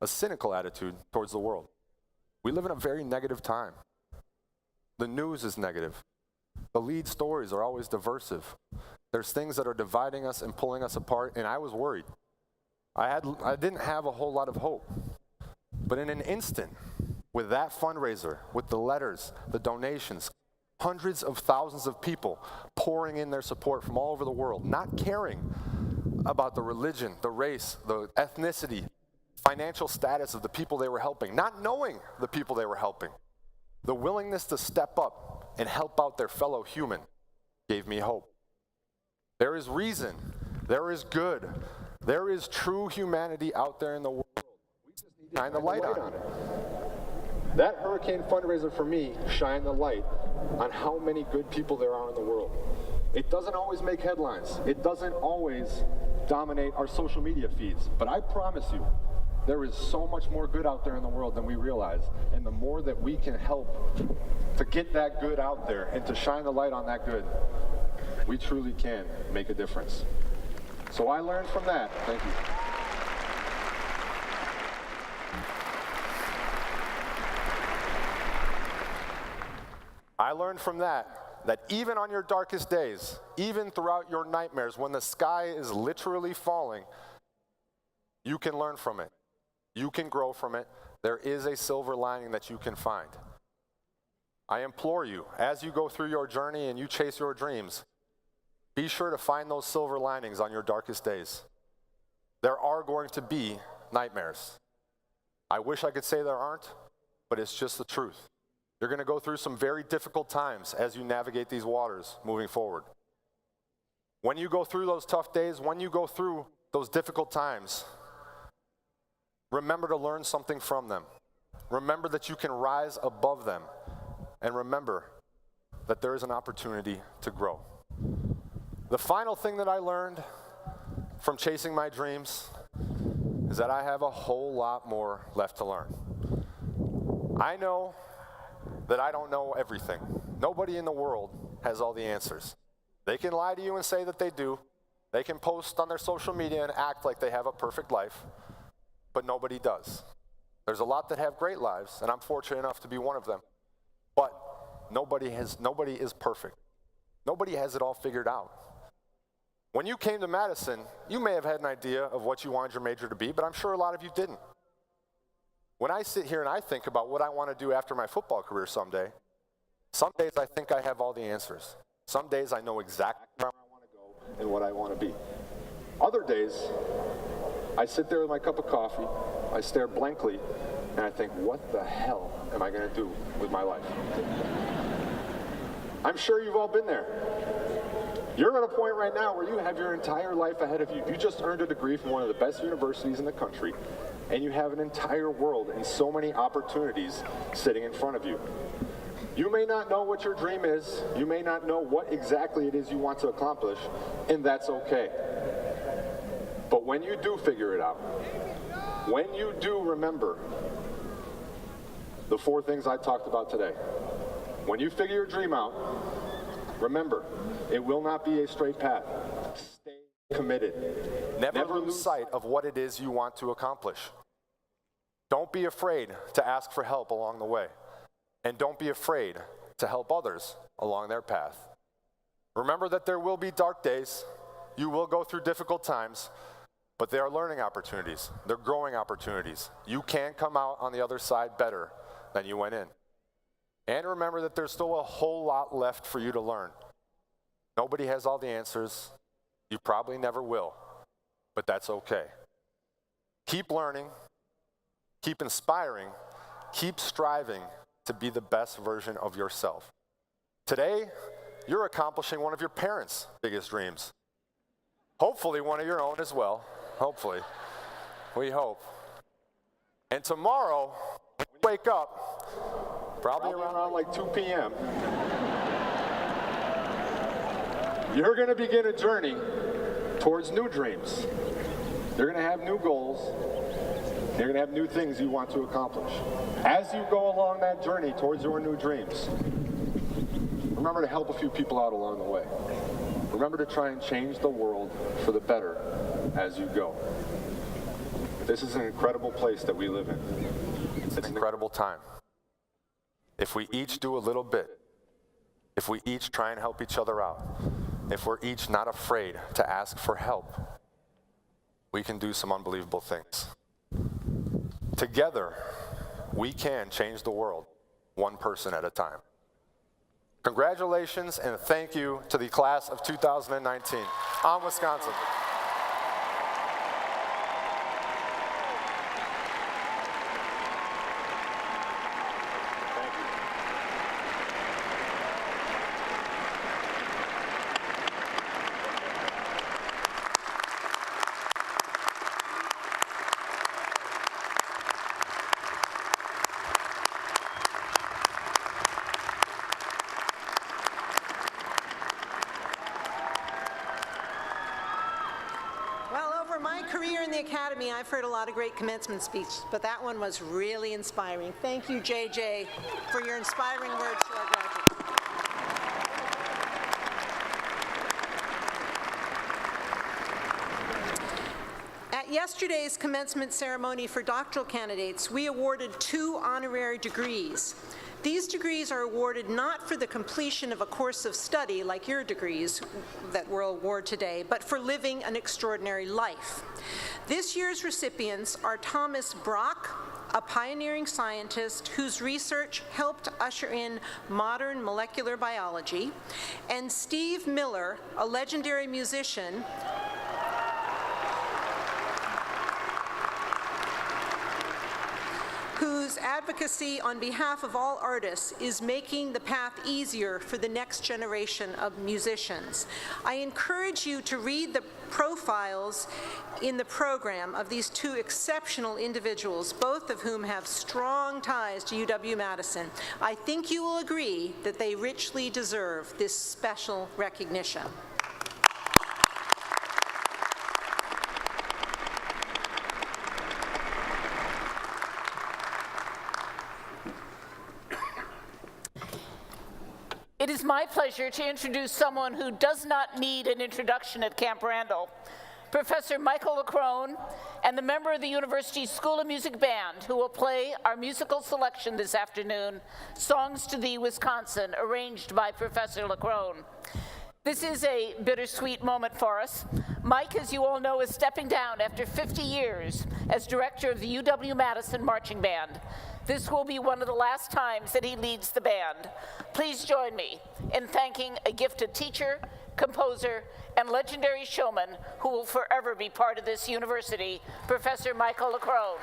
a cynical attitude towards the world. We live in a very negative time. The news is negative. The lead stories are always diversive. There's things that are dividing us and pulling us apart, and I was worried. I didn't have a whole lot of hope. But in an instant, with that fundraiser, with the letters, the donations, hundreds of thousands of people pouring in their support from all over the world, not caring about the religion, the race, the ethnicity, financial status of the people they were helping, not knowing the people they were helping. The willingness to step up and help out their fellow human gave me hope. There is reason, there is good, there is true humanity out there in the world. We just need to shine the light on it. That hurricane fundraiser for me shined the light on how many good people there are in the world. It doesn't always make headlines. It doesn't always dominate our social media feeds. But I promise you, there is so much more good out there in the world than we realize. And the more that we can help to get that good out there and to shine the light on that good, we truly can make a difference. So I learned from that. Thank you. I learned from that even on your darkest days, even throughout your nightmares, when the sky is literally falling, you can learn from it. You can grow from it. There is a silver lining that you can find. I implore you, as you go through your journey and you chase your dreams, be sure to find those silver linings on your darkest days. There are going to be nightmares. I wish I could say there aren't, but it's just the truth. You're going to go through some very difficult times as you navigate these waters moving forward. When you go through those tough days, when you go through those difficult times, remember to learn something from them. Remember that you can rise above them. And remember that there is an opportunity to grow. The final thing that I learned from chasing my dreams is that I have a whole lot more left to learn. I know that I don't know everything. Nobody in the world has all the answers. They can lie to you and say that they do. They can post on their social media and act like they have a perfect life, but nobody does. There's a lot that have great lives, and I'm fortunate enough to be one of them, but nobody is perfect. Nobody has it all figured out. When you came to Madison, you may have had an idea of what you wanted your major to be, but I'm sure a lot of you didn't. When I sit here and I think about what I want to do after my football career someday, some days I think I have all the answers. Some days I know exactly where I want to go and what I want to be. Other days, I sit there with my cup of coffee, I stare blankly, and I think, what the hell am I going to do with my life? I'm sure you've all been there. You're at a point right now where you have your entire life ahead of you. You just earned a degree from one of the best universities in the country, and you have an entire world and so many opportunities sitting in front of you. You may not know what your dream is. You may not know what exactly it is you want to accomplish, and that's okay. But when you do figure it out, when you do remember the the 4 things I talked about today. When you figure your dream out, remember, it will not be a straight path. Stay committed. Never lose sight of what it is you want to accomplish. Don't be afraid to ask for help along the way. And don't be afraid to help others along their path. Remember that there will be dark days. You will go through difficult times, but they are learning opportunities. They're growing opportunities. You can come out on the other side better than you went in. And remember that there's still a whole lot left for you to learn. Nobody has all the answers. You probably never will, but that's okay. Keep learning, keep inspiring, keep striving to be the best version of yourself. Today, you're accomplishing one of your parents' biggest dreams. Hopefully one of your own as well. Hopefully. We hope. And tomorrow, when you wake up, probably around like 2 p.m., you're going to begin a journey towards new dreams. You're going to have new goals. You're going to have new things you want to accomplish. As you go along that journey towards your new dreams, remember to help a few people out along the way. Remember to try and change the world for the better as you go. This is an incredible place that we live in. It's an incredible time. If we each do a little bit, if we each try and help each other out, if we're each not afraid to ask for help, we can do some unbelievable things. Together, we can change the world, one person at a time. Congratulations and thank you to the class of 2019 on Wisconsin. Academy, I've heard a lot of great commencement speeches, but that one was really inspiring. Thank you, JJ, for your inspiring words to our graduates. At yesterday's commencement ceremony for doctoral candidates, we awarded 2 honorary degrees. These degrees are awarded not for the completion of a course of study like your degrees that we'll award today, but for living an extraordinary life. This year's recipients are Thomas Brock, a pioneering scientist whose research helped usher in modern molecular biology, and Steve Miller, a legendary musician whose advocacy on behalf of all artists is making the path easier for the next generation of musicians. I encourage you to read the profiles in the program of these 2 exceptional individuals, both of whom have strong ties to UW-Madison. I think you will agree that they richly deserve this special recognition. It is my pleasure to introduce someone who does not need an introduction at Camp Randall, Professor Michael LaCrone, and the member of the University's School of Music Band, who will play our musical selection this afternoon, Songs to Thee, Wisconsin, arranged by Professor LaCrone. This is a bittersweet moment for us. Mike, as you all know, is stepping down after 50 years as director of the UW-Madison Marching Band. This will be one of the last times that he leads the band. Please join me in thanking a gifted teacher, composer, and legendary showman who will forever be part of this university, Professor Michael LaCrone.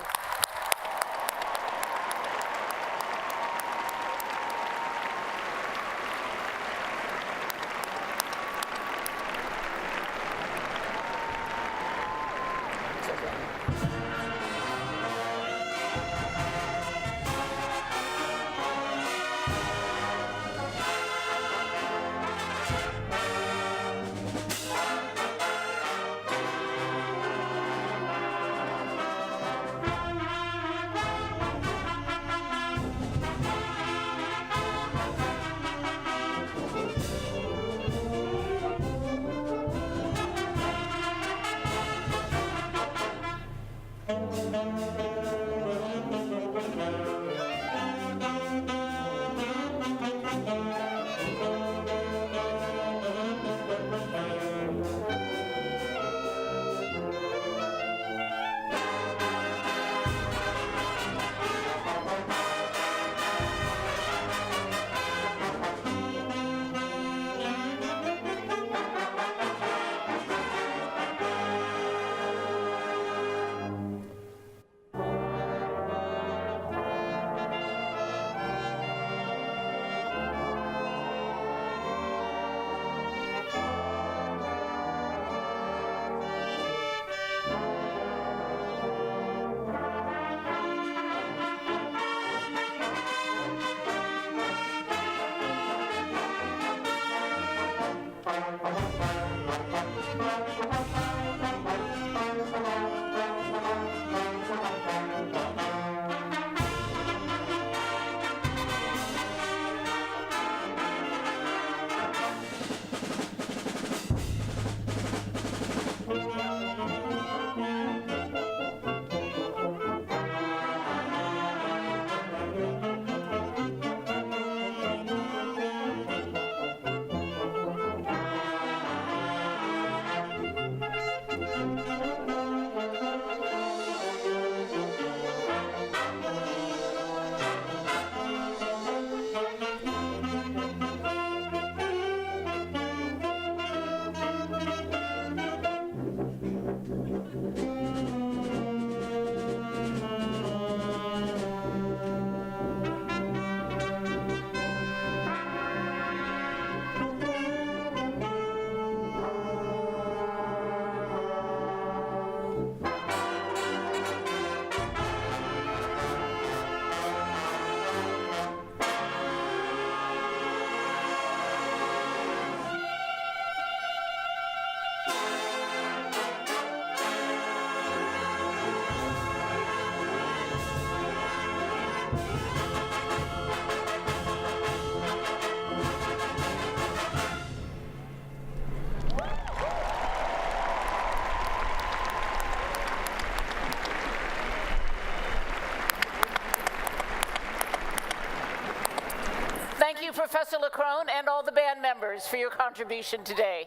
Professor Leckrone, and all the band members for your contribution today.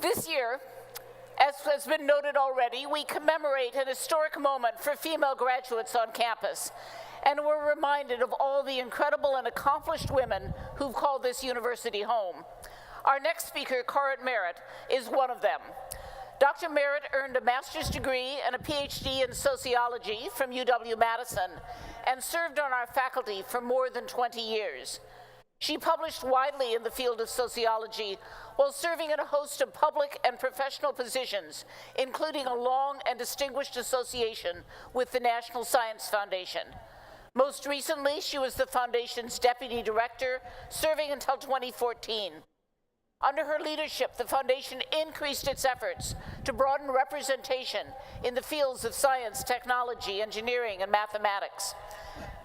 This year, as has been noted already, we commemorate an historic moment for female graduates on campus, and we're reminded of all the incredible and accomplished women who've called this university home. Our next speaker, Cara Merritt, is one of them. Dr. Merritt earned a master's degree and a PhD in sociology from UW-Madison and served on our faculty for more than 20 years. She published widely in the field of sociology while serving in a host of public and professional positions, including a long and distinguished association with the National Science Foundation. Most recently, she was the Foundation's deputy director, serving until 2014. Under her leadership, the Foundation increased its efforts to broaden representation in the fields of science, technology, engineering, and mathematics.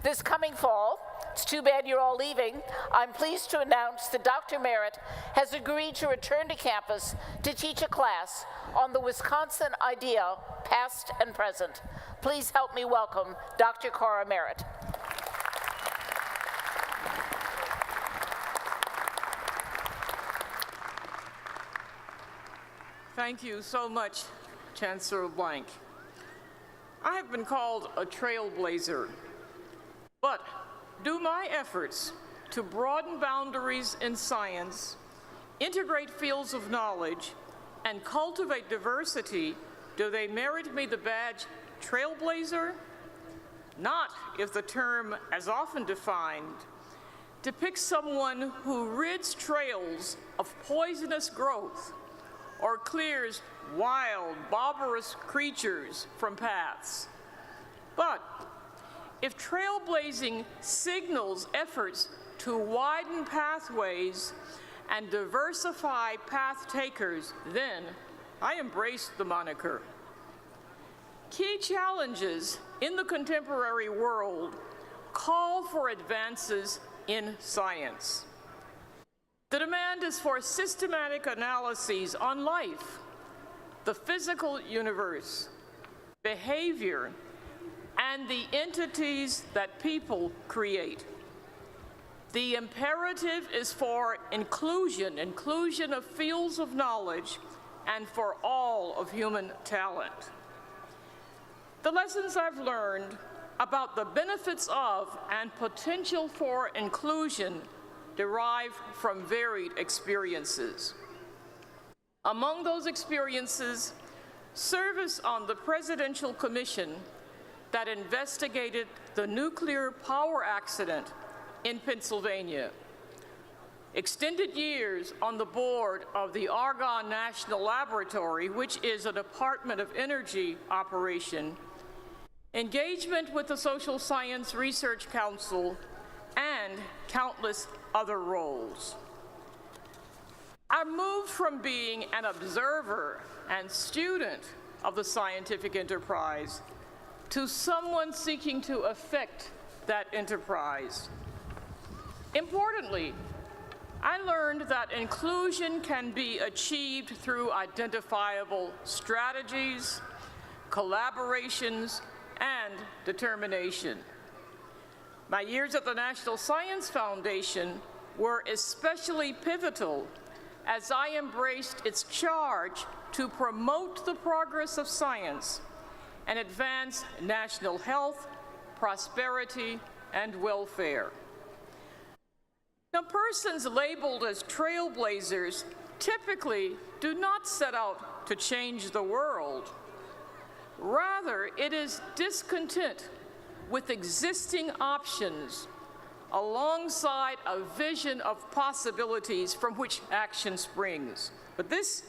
This coming fall, it's too bad you're all leaving, I'm pleased to announce that Dr. Merritt has agreed to return to campus to teach a class on the Wisconsin idea, past and present. Please help me welcome Dr. Cara Merritt. Thank you so much, Chancellor Blank. I have been called a trailblazer, but do my efforts to broaden boundaries in science, integrate fields of knowledge, and cultivate diversity, do they merit me the badge trailblazer? Not if the term, as often defined, depicts someone who rids trails of poisonous growth or clears wild, barbarous creatures from paths. But if trailblazing signals efforts to widen pathways and diversify path takers, then I embrace the moniker. Key challenges in the contemporary world call for advances in science. The demand is for systematic analyses on life, the physical universe, behavior, and the entities that people create. The imperative is for inclusion of fields of knowledge, and for all of human talent. The lessons I've learned about the benefits of and potential for inclusion derive from varied experiences. Among those experiences, service on the Presidential Commission that investigated the nuclear power accident in Pennsylvania, extended years on the board of the Argonne National Laboratory, which is a Department of Energy operation, engagement with the Social Science Research Council, and countless other roles. I moved from being an observer and student of the scientific enterprise to someone seeking to affect that enterprise. Importantly, I learned that inclusion can be achieved through identifiable strategies, collaborations, and determination. My years at the National Science Foundation were especially pivotal as I embraced its charge to promote the progress of science and advance national health, prosperity, and welfare. Now, persons labeled as trailblazers typically do not set out to change the world. Rather, it is discontent with existing options alongside a vision of possibilities from which action springs. But this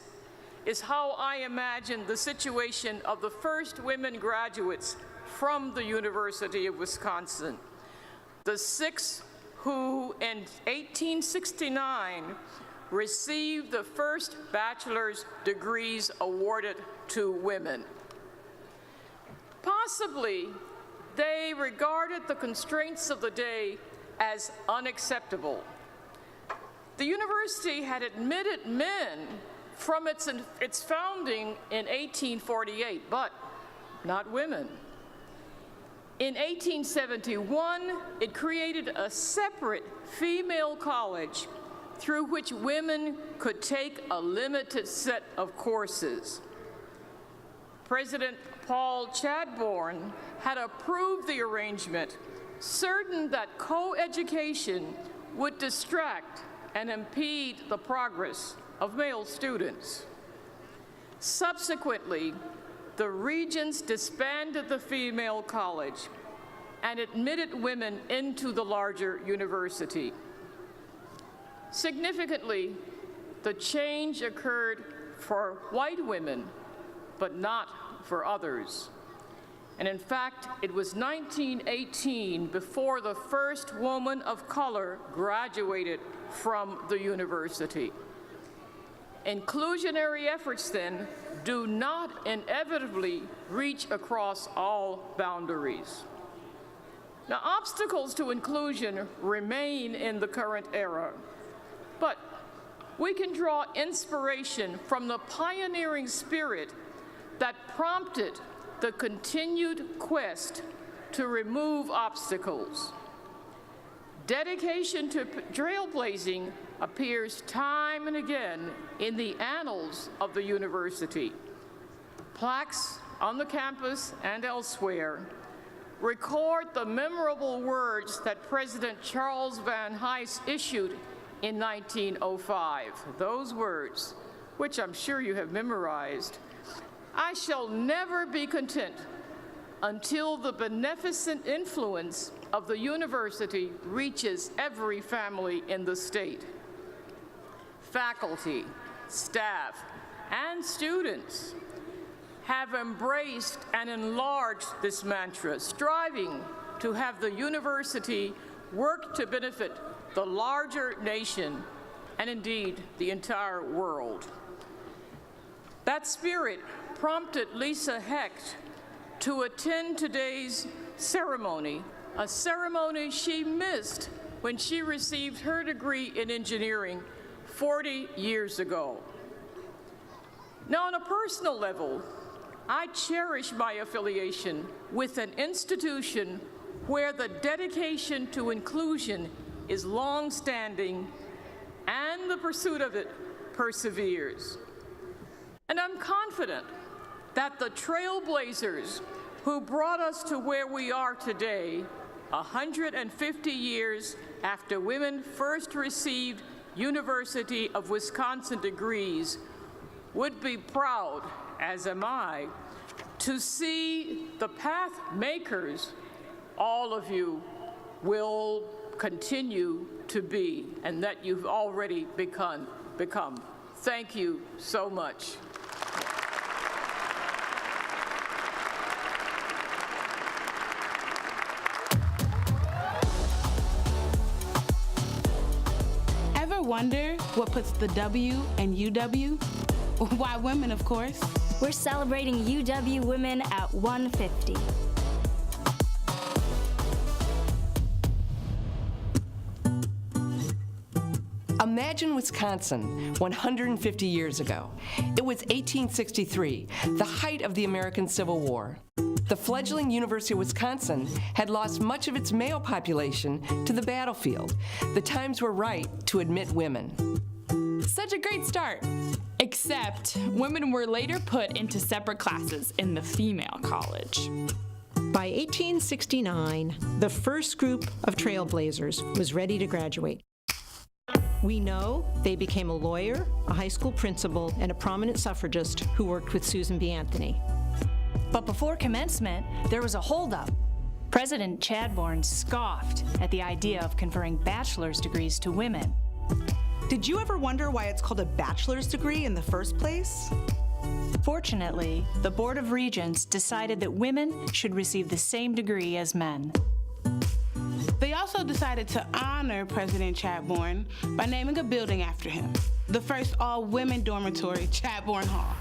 is how I imagine the situation of the first women graduates from the University of Wisconsin, the 6 who in 1869 received the first bachelor's degrees awarded to women. Possibly, they regarded the constraints of the day as unacceptable. The university had admitted men from its founding in 1848, but not women. In 1871, it created a separate female college through which women could take a limited set of courses. President Paul Chadbourne had approved the arrangement, certain that co-education would distract and impede the progress of male students. Subsequently, the Regents disbanded the female college and admitted women into the larger university. Significantly, the change occurred for white women, but not for others. And in fact, it was 1918 before the first woman of color graduated from the university. Inclusionary efforts, then, do not inevitably reach across all boundaries. Now, obstacles to inclusion remain in the current era, but we can draw inspiration from the pioneering spirit that prompted the continued quest to remove obstacles. Dedication to trailblazing appears time and again in the annals of the university. Plaques on the campus and elsewhere record the memorable words that President Charles Van Hise issued in 1905. Those words, which I'm sure you have memorized: "I shall never be content until the beneficent influence of the university reaches every family in the state." Faculty, staff, and students have embraced and enlarged this mantra, striving to have the university work to benefit the larger nation and indeed the entire world. That spirit prompted Lisa Hecht to attend today's ceremony, a ceremony she missed when she received her degree in engineering 40 years ago. Now, on a personal level, I cherish my affiliation with an institution where the dedication to inclusion is long-standing and the pursuit of it perseveres. And I'm confident that the trailblazers who brought us to where we are today, 150 years after women first received University of Wisconsin degrees, would be proud, as am I, to see the path makers all of you will continue to be, and that you've already become. Thank you so much. Ever wonder what puts the W in UW? Why women, of course. We're celebrating UW Women at 150. Imagine Wisconsin 150 years ago. It was 1863, the height of the American Civil War. The fledgling University of Wisconsin had lost much of its male population to the battlefield. The times were right to admit women. Such a great start. Except women were later put into separate classes in the female college. By 1869, the first group of trailblazers was ready to graduate. We know they became a lawyer, a high school principal, and a prominent suffragist who worked with Susan B. Anthony. But before commencement, there was a holdup. President Chadbourne scoffed at the idea of conferring bachelor's degrees to women. Did you ever wonder why it's called a bachelor's degree in the first place? Fortunately, the Board of Regents decided that women should receive the same degree as men. They also decided to honor President Chadbourne by naming a building after him, the first all-women dormitory, Chadbourne Hall.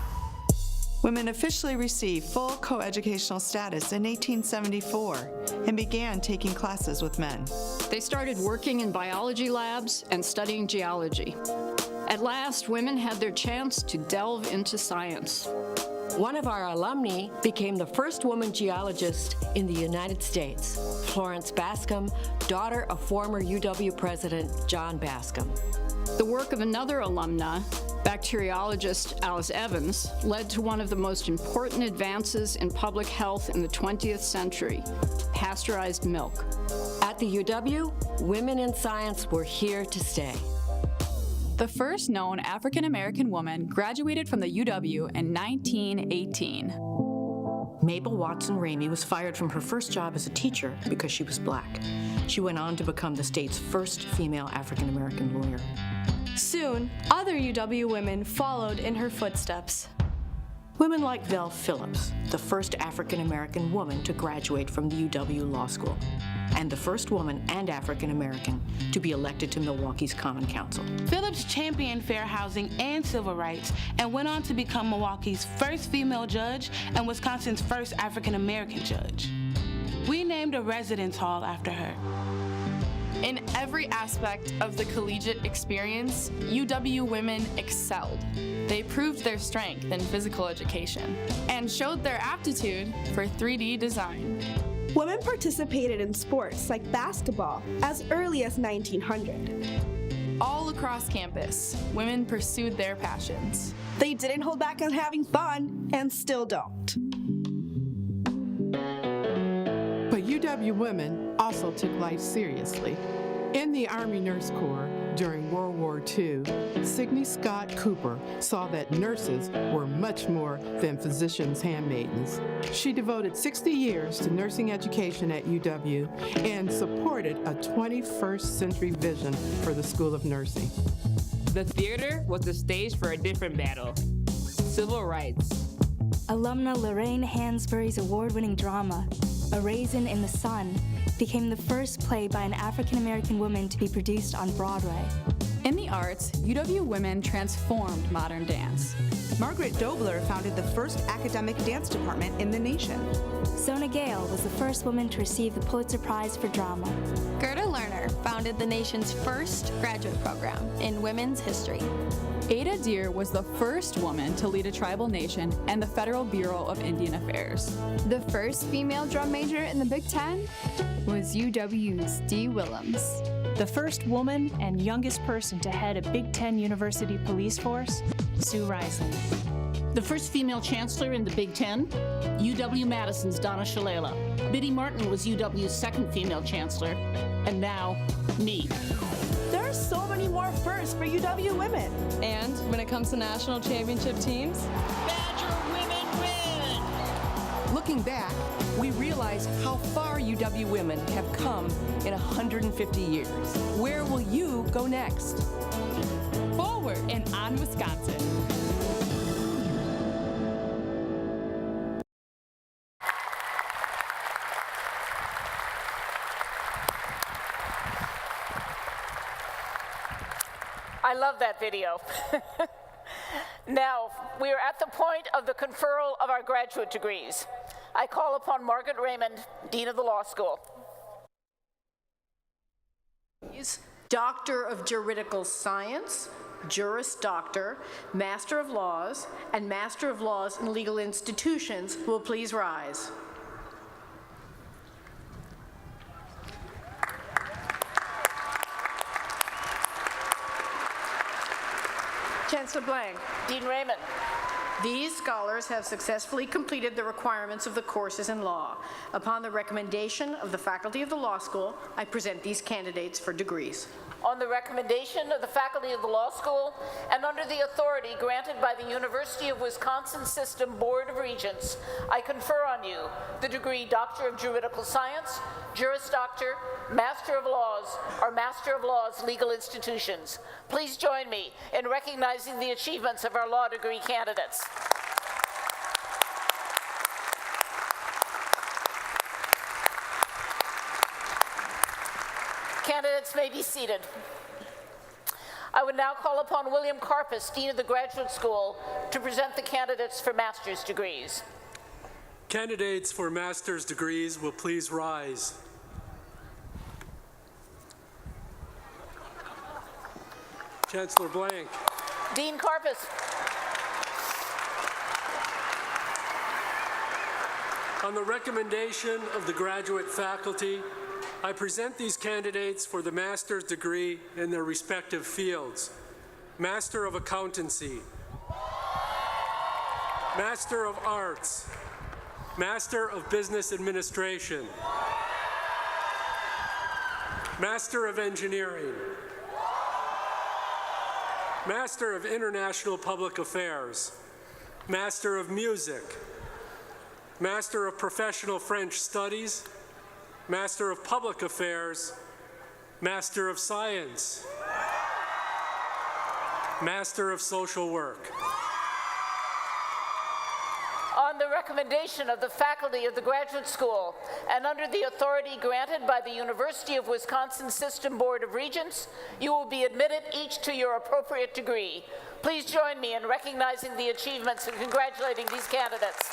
Women officially received full coeducational status in 1874 and began taking classes with men. They started working in biology labs and studying geology. At last, women had their chance to delve into science. One of our alumni became the first woman geologist in the United States, Florence Bascom, daughter of former UW President John Bascom. The work of another alumna, bacteriologist Alice Evans, led to one of the most important advances in public health in the 20th century, pasteurized milk. At the UW, women in science were here to stay. The first known African-American woman graduated from the UW in 1918. Mabel Watson Ramey was fired from her first job as a teacher because she was black. She went on to become the state's first female African-American lawyer. Soon, other UW women followed in her footsteps. Women like Vel Phillips, the first African-American woman to graduate from the UW Law School, and the first woman and African-American to be elected to Milwaukee's Common Council. Phillips championed fair housing and civil rights and went on to become Milwaukee's first female judge and Wisconsin's first African-American judge. We named a residence hall after her. In every aspect of the collegiate experience, UW women excelled. They proved their strength in physical education and showed their aptitude for 3D design. Women participated in sports like basketball as early as 1900. All across campus, women pursued their passions. They didn't hold back on having fun and still don't. But UW women also took life seriously. In the Army Nurse Corps during World War II, Signe Scott Cooper saw that nurses were much more than physicians' handmaidens. She devoted 60 years to nursing education at UW and supported a 21st century vision for the School of Nursing. The theater was the stage for a different battle, civil rights. Alumna Lorraine Hansberry's award-winning drama, A Raisin in the Sun, became the first play by an African-American woman to be produced on Broadway. In the arts, UW women transformed modern dance. Margaret Dobler founded the first academic dance department in the nation. Sona Gale was the first woman to receive the Pulitzer Prize for Drama. Gerda Lerner founded the nation's first graduate program in women's history. Ada Deer was the first woman to lead a tribal nation and the Federal Bureau of Indian Affairs. The first female drum major in the Big Ten was UW's Dee Willems. The first woman and youngest person to head a Big Ten University police force, Sue Risley. The first female chancellor in the Big Ten, UW-Madison's Donna Shalala. Biddy Martin was UW's second female chancellor, and now, me. There are so many more firsts for UW women. And when it comes to national championship teams, Badger women win! Looking back, we realize how far UW women have come in 150 years. Where will you go next? Forward and on Wisconsin. I love that video. Now, we are at the point of the conferral of our graduate degrees. I call upon Margaret Raymond, Dean of the Law School. Doctor of Juridical Science, Juris Doctor, Master of Laws, and Master of Laws in Legal Institutions will please rise. Chancellor Blank. Dean Raymond. These scholars have successfully completed the requirements of the courses in law. Upon the recommendation of the faculty of the law school, I present these candidates for degrees. On the recommendation of the faculty of the law school and under the authority granted by the University of Wisconsin System Board of Regents, I confer on you the degree Doctor of Juridical Science, Juris Doctor, Master of Laws, or Master of Laws Legal Institutions. Please join me in recognizing the achievements of our law degree candidates. Candidates may be seated. I would now call upon William Karpus, Dean of the Graduate School, to present the candidates for master's degrees. Candidates for master's degrees will please rise. Chancellor Blank. Dean Karpus. On the recommendation of the graduate faculty, I present these candidates for the master's degree in their respective fields. Master of Accountancy, Master of Arts, Master of Business Administration, Master of Engineering, Master of International Public Affairs, Master of Music, Master of Professional French Studies, Master of Public Affairs, Master of Science, Master of Social Work. On the recommendation of the faculty of the graduate school and under the authority granted by the University of Wisconsin System Board of Regents, you will be admitted each to your appropriate degree. Please join me in recognizing the achievements and congratulating these candidates.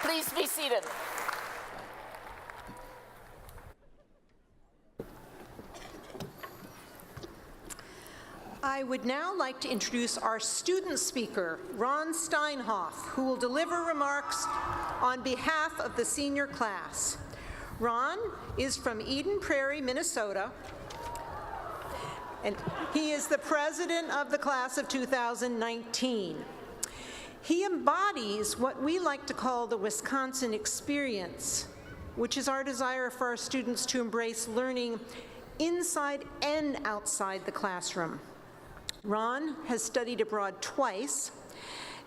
Please be seated. I would now like to introduce our student speaker, Ron Steinhoff, who will deliver remarks on behalf of the senior class. Ron is from Eden Prairie, Minnesota, and he is the president of the class of 2019. He embodies what we like to call the Wisconsin experience, which is our desire for our students to embrace learning inside and outside the classroom. Ron has studied abroad twice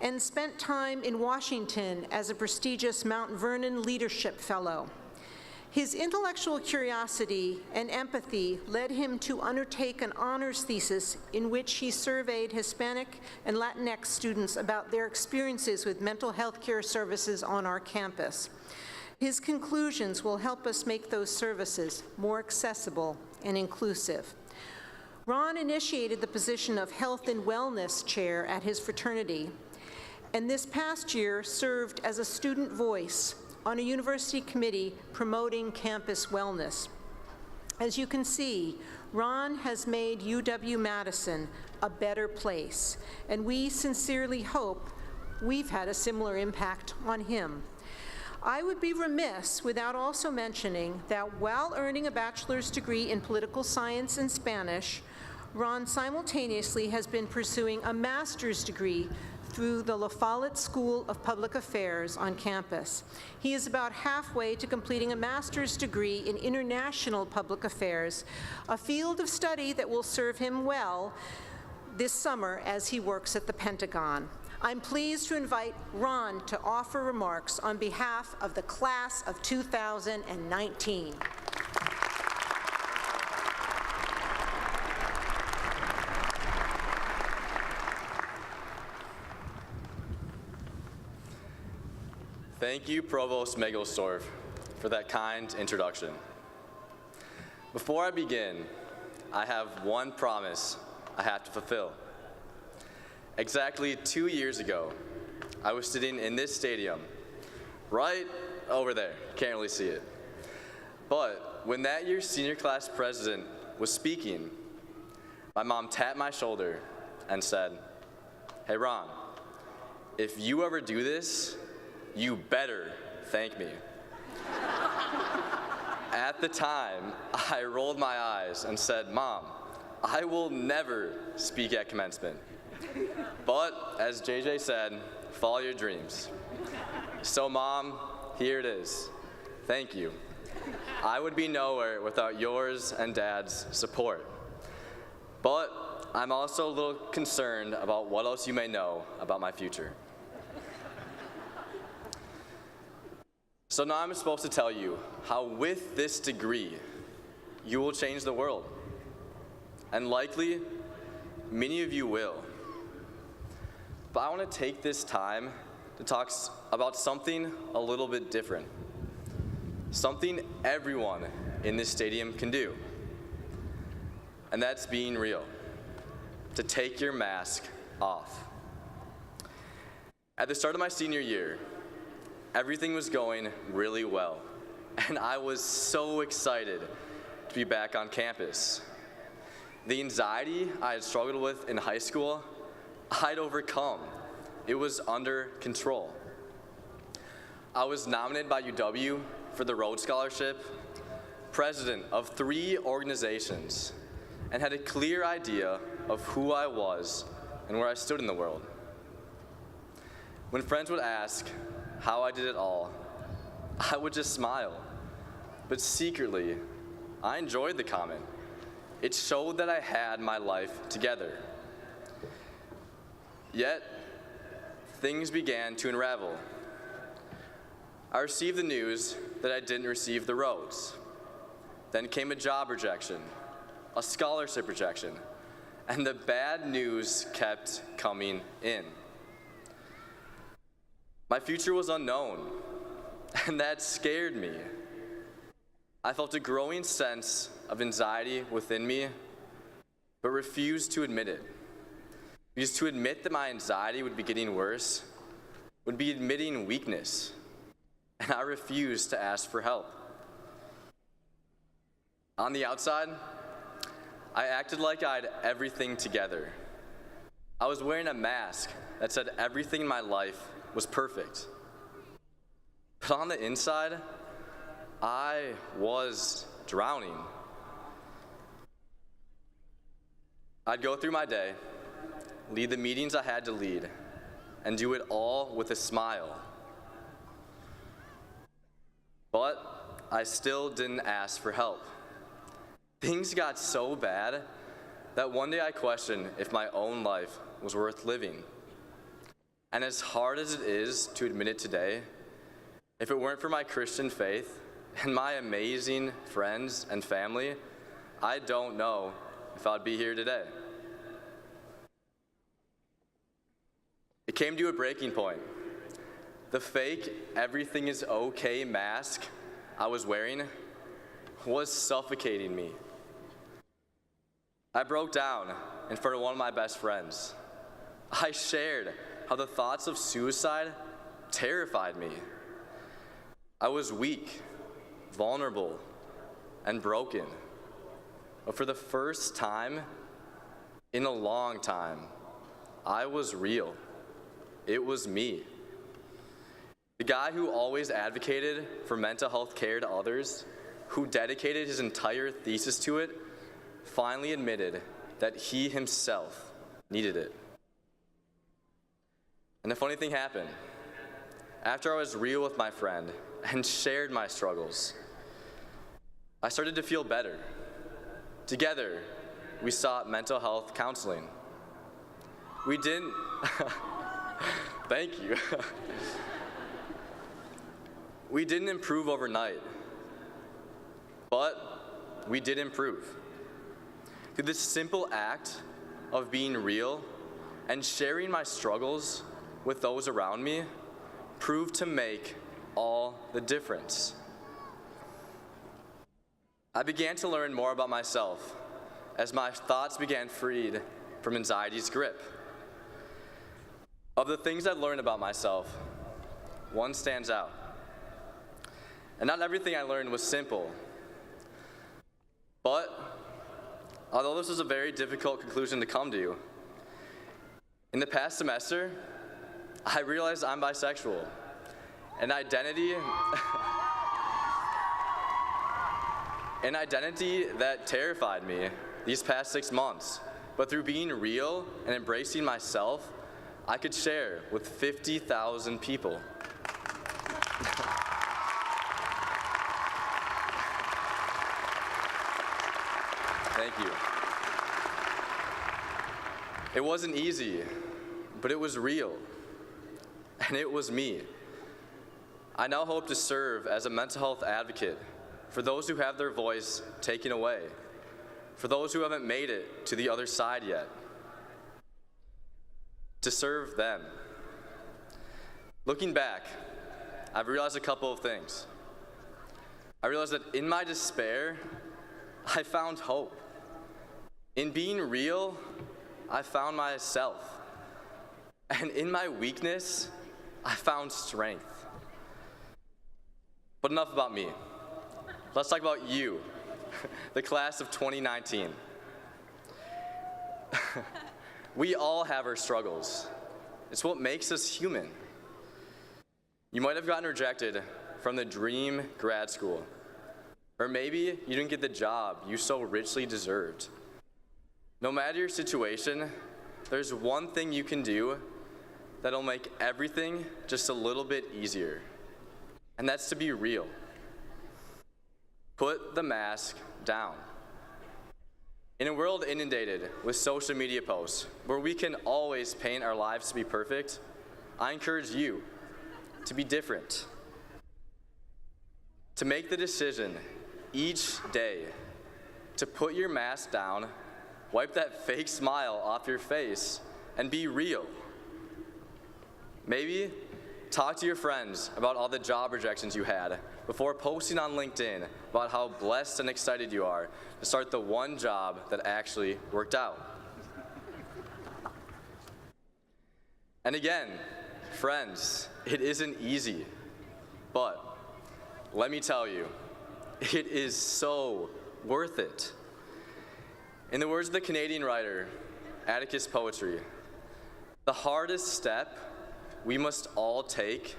and spent time in Washington as a prestigious Mount Vernon Leadership Fellow. His intellectual curiosity and empathy led him to undertake an honors thesis in which he surveyed Hispanic and Latinx students about their experiences with mental health care services on our campus. His conclusions will help us make those services more accessible and inclusive. Ron initiated the position of Health and Wellness Chair at his fraternity, and this past year served as a student voice on a university committee promoting campus wellness. As you can see, Ron has made UW-Madison a better place, and we sincerely hope we've had a similar impact on him. I would be remiss without also mentioning that while earning a bachelor's degree in political science and Spanish, Ron simultaneously has been pursuing a master's degree through the La Follette School of Public Affairs on campus. He is about halfway to completing a master's degree in international public affairs, a field of study that will serve him well this summer as he works at the Pentagon. I'm pleased to invite Ron to offer remarks on behalf of the class of 2019. Thank you, Provost Megelsdorf, for that kind introduction. Before I begin, I have one promise I have to fulfill. Exactly 2 years ago, I was sitting in this stadium, right over there, can't really see it. But when that year's senior class president was speaking, my mom tapped my shoulder and said, "Hey Ron, if you ever do this, you better thank me." At the time, I rolled my eyes and said, "Mom, I will never speak at commencement." But as JJ said, follow your dreams. So Mom, here it is. Thank you. I would be nowhere without yours and Dad's support. But I'm also a little concerned about what else you may know about my future. So now I'm supposed to tell you how with this degree, you will change the world. And likely, many of you will. But I want to take this time to talk about something a little bit different. Something everyone in this stadium can do. And that's being real. To take your mask off. At the start of my senior year, everything was going really well, and I was so excited to be back on campus. The anxiety I had struggled with in high school, I'd overcome. It was under control. I was nominated by UW for the Rhodes Scholarship, president of 3 organizations, and had a clear idea of who I was and where I stood in the world. When friends would ask how I did it all, I would just smile. But secretly, I enjoyed the comment. It showed that I had my life together. Yet, things began to unravel. I received the news that I didn't receive the Rhodes. Then came a job rejection, a scholarship rejection, and the bad news kept coming in. My future was unknown, and that scared me. I felt a growing sense of anxiety within me, but refused to admit it. Because to admit that my anxiety would be getting worse would be admitting weakness, and I refused to ask for help. On the outside, I acted like I had everything together. I was wearing a mask that said everything in my life was perfect. But on the inside, I was drowning. I'd go through my day, lead the meetings I had to lead, and do it all with a smile. But I still didn't ask for help. Things got so bad that one day I questioned if my own life was worth living. And as hard as it is to admit it today, if it weren't for my Christian faith and my amazing friends and family, I don't know if I'd be here today. It came to a breaking point. The fake everything is okay mask I was wearing was suffocating me. I broke down in front of one of my best friends. I shared how the thoughts of suicide terrified me. I was weak, vulnerable, and broken. But for the first time in a long time, I was real. It was me. The guy who always advocated for mental health care to others, who dedicated his entire thesis to it, finally admitted that he himself needed it. And the funny thing happened. After I was real with my friend and shared my struggles, I started to feel better. Together, we sought mental health counseling. We didn't, thank you. We didn't improve overnight, but we did improve. Through this simple act of being real and sharing my struggles with those around me proved to make all the difference. I began to learn more about myself as my thoughts began freed from anxiety's grip. Of the things I've learned about myself, one stands out. And not everything I learned was simple. But although this was a very difficult conclusion to come to, in the past semester, I realized I'm bisexual. An identity that terrified me these past 6 months. But through being real and embracing myself, I could share with 50,000 people. Thank you. It wasn't easy, but it was real, and it was me. I now hope to serve as a mental health advocate for those who have their voice taken away, for those who haven't made it to the other side yet, to serve them. Looking back, I've realized a couple of things. I realized that in my despair, I found hope. In being real, I found myself. And in my weakness, I found strength. But enough about me. Let's talk about you, the class of 2019. We all have our struggles. It's what makes us human. You might have gotten rejected from the dream grad school, or maybe you didn't get the job you so richly deserved. No matter your situation, there's one thing you can do that'll make everything just a little bit easier, and that's to be real. Put the mask down. In a world inundated with social media posts where we can always paint our lives to be perfect, I encourage you to be different. To make the decision each day to put your mask down, wipe that fake smile off your face, and be real. Maybe talk to your friends about all the job rejections you had before posting on LinkedIn about how blessed and excited you are to start the one job that actually worked out. And again, friends, it isn't easy, but let me tell you, it is so worth it. In the words of the Canadian writer, Atticus Poetry, the hardest step we must all take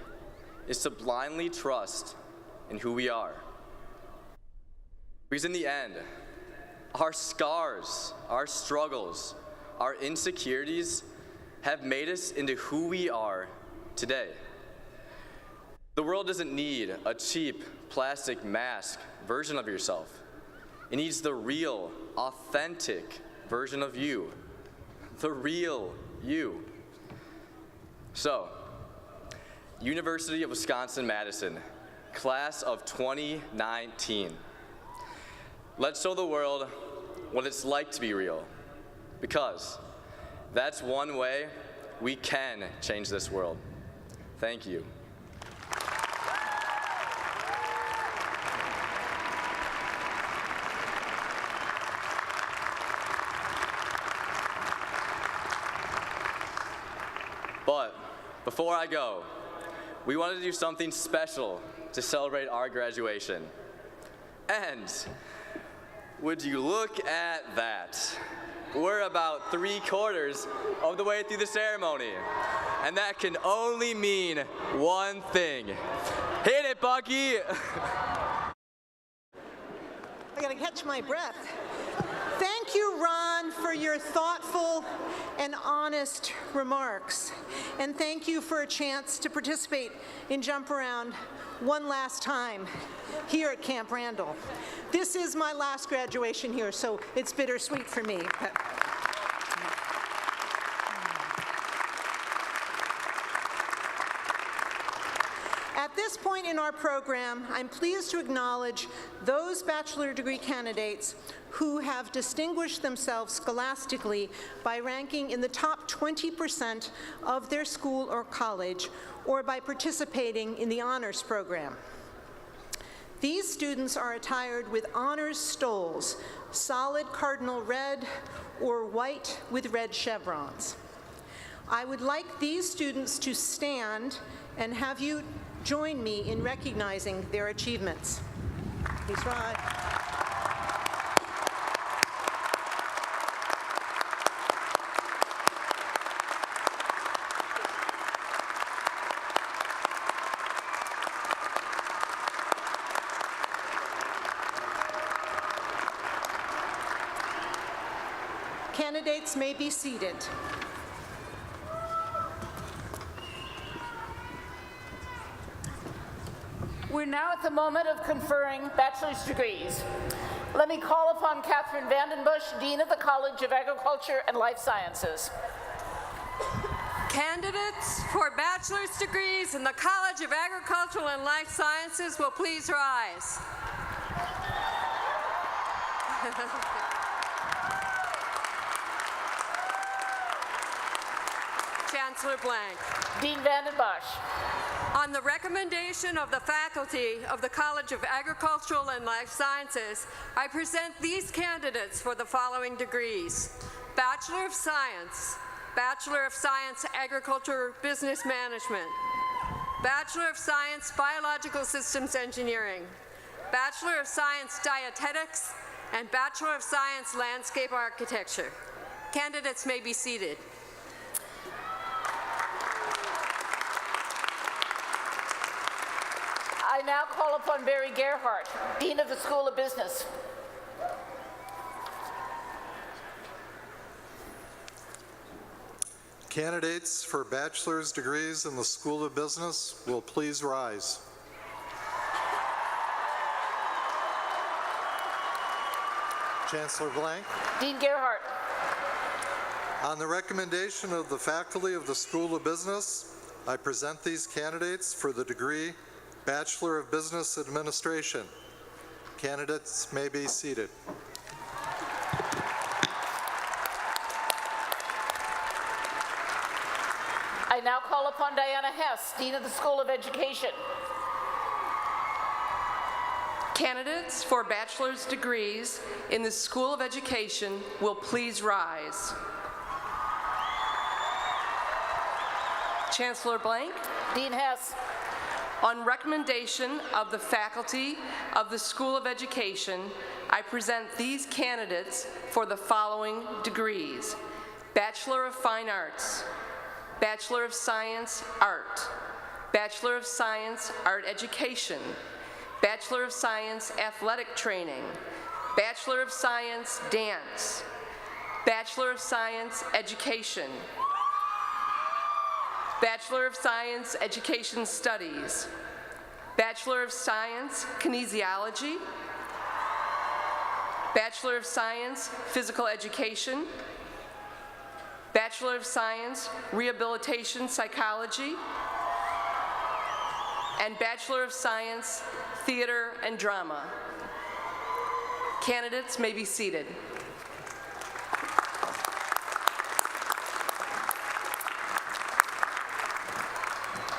is to blindly trust in who we are. Because in the end, our scars, our struggles, our insecurities have made us into who we are today. The world doesn't need a cheap plastic mask version of yourself. It needs the real, authentic version of you. The real you. So, University of Wisconsin-Madison, class of 2019. Let's show the world what it's like to be real, because that's one way we can change this world. Thank you. But before I go, we wanted to do something special to celebrate our graduation. And would you look at that? We're about 3/4 of the way through the ceremony. And that can only mean one thing. Hit it, Bucky! I gotta catch my breath. Thank you, Ron, for your thoughtful and honest remarks. And thank you for a chance to participate in Jump Around one last time here at Camp Randall. This is my last graduation here, so it's bittersweet for me. At this point in our program, I'm pleased to acknowledge those bachelor degree candidates who have distinguished themselves scholastically by ranking in the top 20% of their school or college, or by participating in the honors program. These students are attired with honors stoles, solid cardinal red or white with red chevrons. I would like these students to stand and have you join me in recognizing their achievements. Please rise. Candidates may be seated. We're now at the moment of conferring bachelor's degrees. Let me call upon Catherine Vandenbush, Dean of the College of Agriculture and Life Sciences. Candidates for bachelor's degrees in the College of Agricultural and Life Sciences will please rise. Chancellor Blank. Dean Vandenbush. On the recommendation of the faculty of the College of Agricultural and Life Sciences, I present these candidates for the following degrees: Bachelor of Science, Bachelor of Science Agriculture Business Management, Bachelor of Science Biological Systems Engineering, Bachelor of Science Dietetics, and Bachelor of Science Landscape Architecture. Candidates may be seated. I now call upon Barry Gerhardt, Dean of the School of Business. Candidates for bachelor's degrees in the School of Business will please rise. Chancellor Blank. Dean Gerhardt. On the recommendation of the faculty of the School of Business, I present these candidates for the degree Bachelor of Business Administration. Candidates may be seated. I now call upon Diana Hess, Dean of the School of Education. Candidates for bachelor's degrees in the School of Education will please rise. Chancellor Blank. Dean Hess. On recommendation of the faculty of the School of Education, I present these candidates for the following degrees: Bachelor of Fine Arts, Bachelor of Science, Art, Bachelor of Science, Art Education, Bachelor of Science, Athletic Training, Bachelor of Science, Dance, Bachelor of Science, Education, Bachelor of Science, Education Studies, Bachelor of Science, Kinesiology, Bachelor of Science, Physical Education, Bachelor of Science, Rehabilitation Psychology, and Bachelor of Science, Theater and Drama. Candidates may be seated.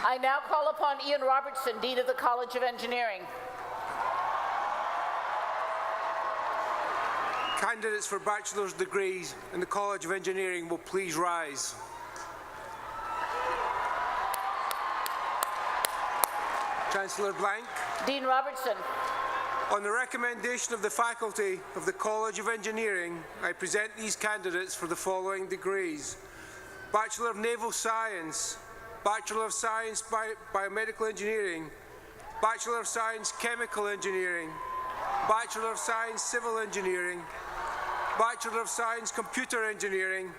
I now call upon Ian Robertson, Dean of the College of Engineering. Candidates for bachelor's degrees in the College of Engineering will please rise. Chancellor Blank. Dean Robertson. On the recommendation of the faculty of the College of Engineering, I present these candidates for the following degrees: Bachelor of Naval Science, Bachelor of Science Biomedical Engineering, Bachelor of Science Chemical Engineering, Bachelor of Science Civil Engineering, Bachelor of Science Computer Engineering,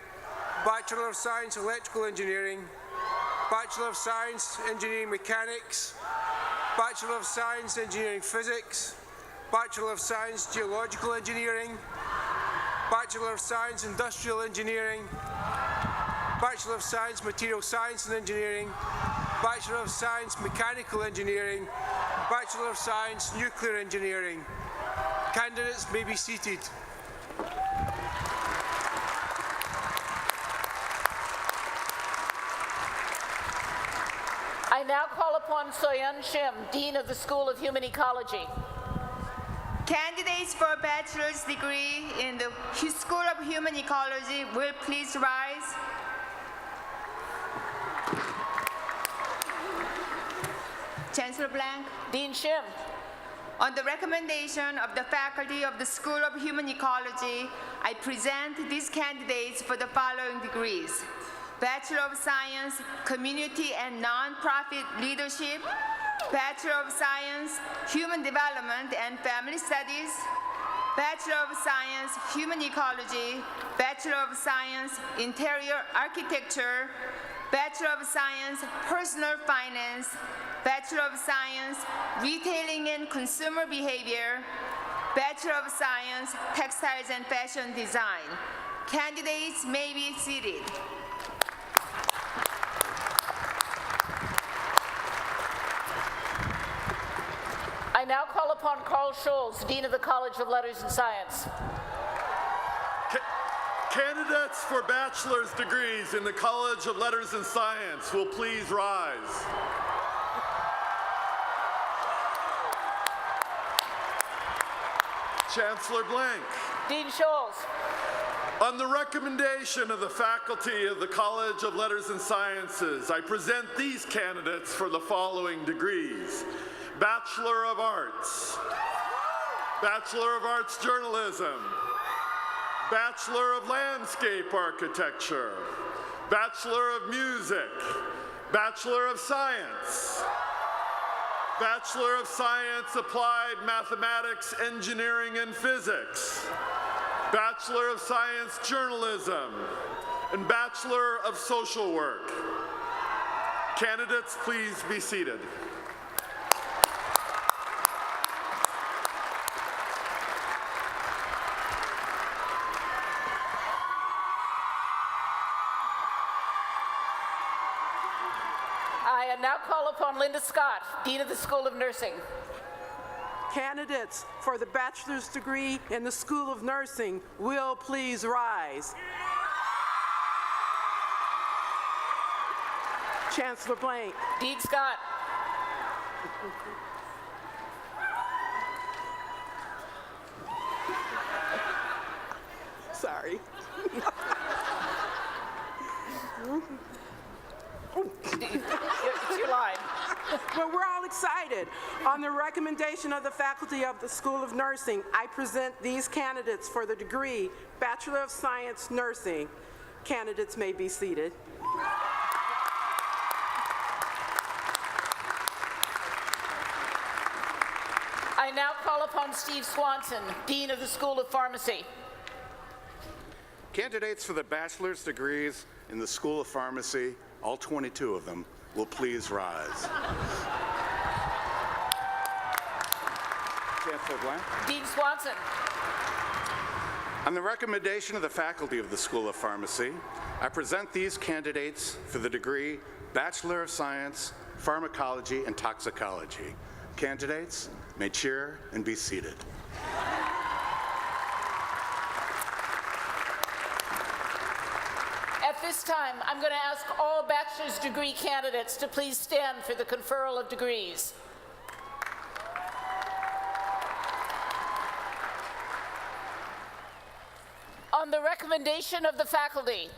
Bachelor of Science Electrical Engineering, Bachelor of Science Engineering Mechanics, Bachelor of Science Engineering Physics, Bachelor of Science Geological Engineering, Bachelor of Science Industrial Engineering, Bachelor of Science Material Science and Engineering, Bachelor of Science Mechanical Engineering, Bachelor of Science Nuclear Engineering. Candidates may be seated. I now call upon Soyeon Shim, Dean of the School of Human Ecology. Candidates for bachelor's degree in the School of Human Ecology will please rise. Chancellor Blank. Dean Shim. On the recommendation of the faculty of the School of Human Ecology, I present these candidates for the following degrees: Bachelor of Science, Community and Nonprofit Leadership, Bachelor of Science, Human Development and Family Studies, Bachelor of Science, Human Ecology, Bachelor of Science, Interior Architecture, Bachelor of Science, Personal Finance, Bachelor of Science, Retailing and Consumer Behavior, Bachelor of Science, Textiles and Fashion Design. Candidates may be seated. I now call upon Carl Scholes, Dean of the College of Letters and Science. Candidates for bachelor's degrees in the College of Letters and Science will please rise. Chancellor Blank. Dean Scholes. On the recommendation of the faculty of the College of Letters and Sciences, I present these candidates for the following degrees: Bachelor of Arts, Bachelor of Arts Journalism, Bachelor of Landscape Architecture, Bachelor of Music, Bachelor of Science, Bachelor of Science Applied Mathematics, Engineering, and Physics, Bachelor of Science Journalism, and Bachelor of Social Work. Candidates, please be seated. I now call upon Linda Scott, Dean of the School of Nursing. Candidates for the bachelor's degree in the School of Nursing will please rise. Chancellor Blank. Dean Scott. Sorry. It's your line. But we're all excited. On the recommendation of the faculty of the School of Nursing, I present these candidates for the degree Bachelor of Science Nursing. Candidates may be seated. I now call upon Steve Swanson, Dean of the School of Pharmacy. Candidates for the bachelor's degrees in the School of Pharmacy, all 22 of them, will please rise. Chancellor Blank. Dean Swanson. On the recommendation of the faculty of the School of Pharmacy, I present these candidates for the degree Bachelor of Science, Pharmacology, and Toxicology. Candidates may cheer and be seated. At this time, I'm going to ask all bachelor's degree candidates to please stand for the conferral of degrees. On the recommendation of the faculty,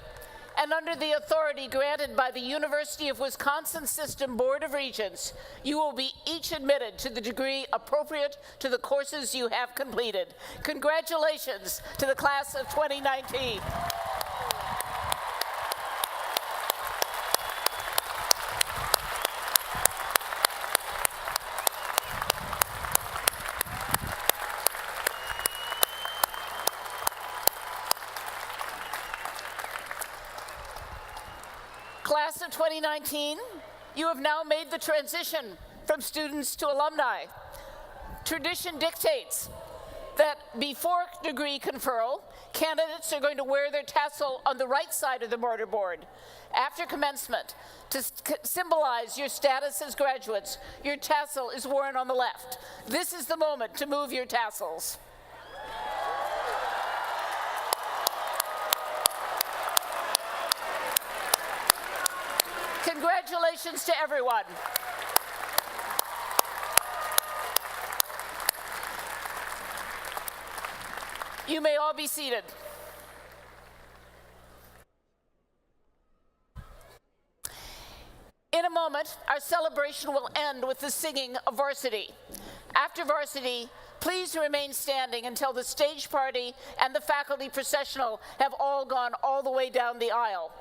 and under the authority granted by the University of Wisconsin System Board of Regents, you will be each admitted to the degree appropriate to the courses you have completed. Congratulations to the class of 2019. Class of 2019, you have now made the transition from students to alumni. Tradition dictates that before degree conferral, candidates are going to wear their tassel on the right side of the mortarboard. After commencement, to symbolize your status as graduates, your tassel is worn on the left. This is the moment to move your tassels. Congratulations to everyone. You may all be seated. In a moment, our celebration will end with the singing of Varsity. After Varsity, please remain standing until the stage party and the faculty processional have all gone all the way down the aisle.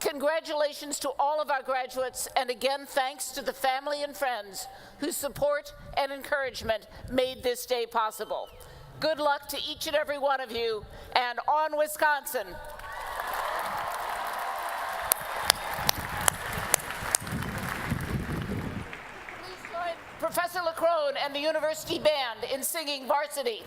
Congratulations to all of our graduates, and again, thanks to the family and friends whose support and encouragement made this day possible. Good luck to each and every one of you, and on Wisconsin! Please join Professor LaCrone and the University Band in singing Varsity.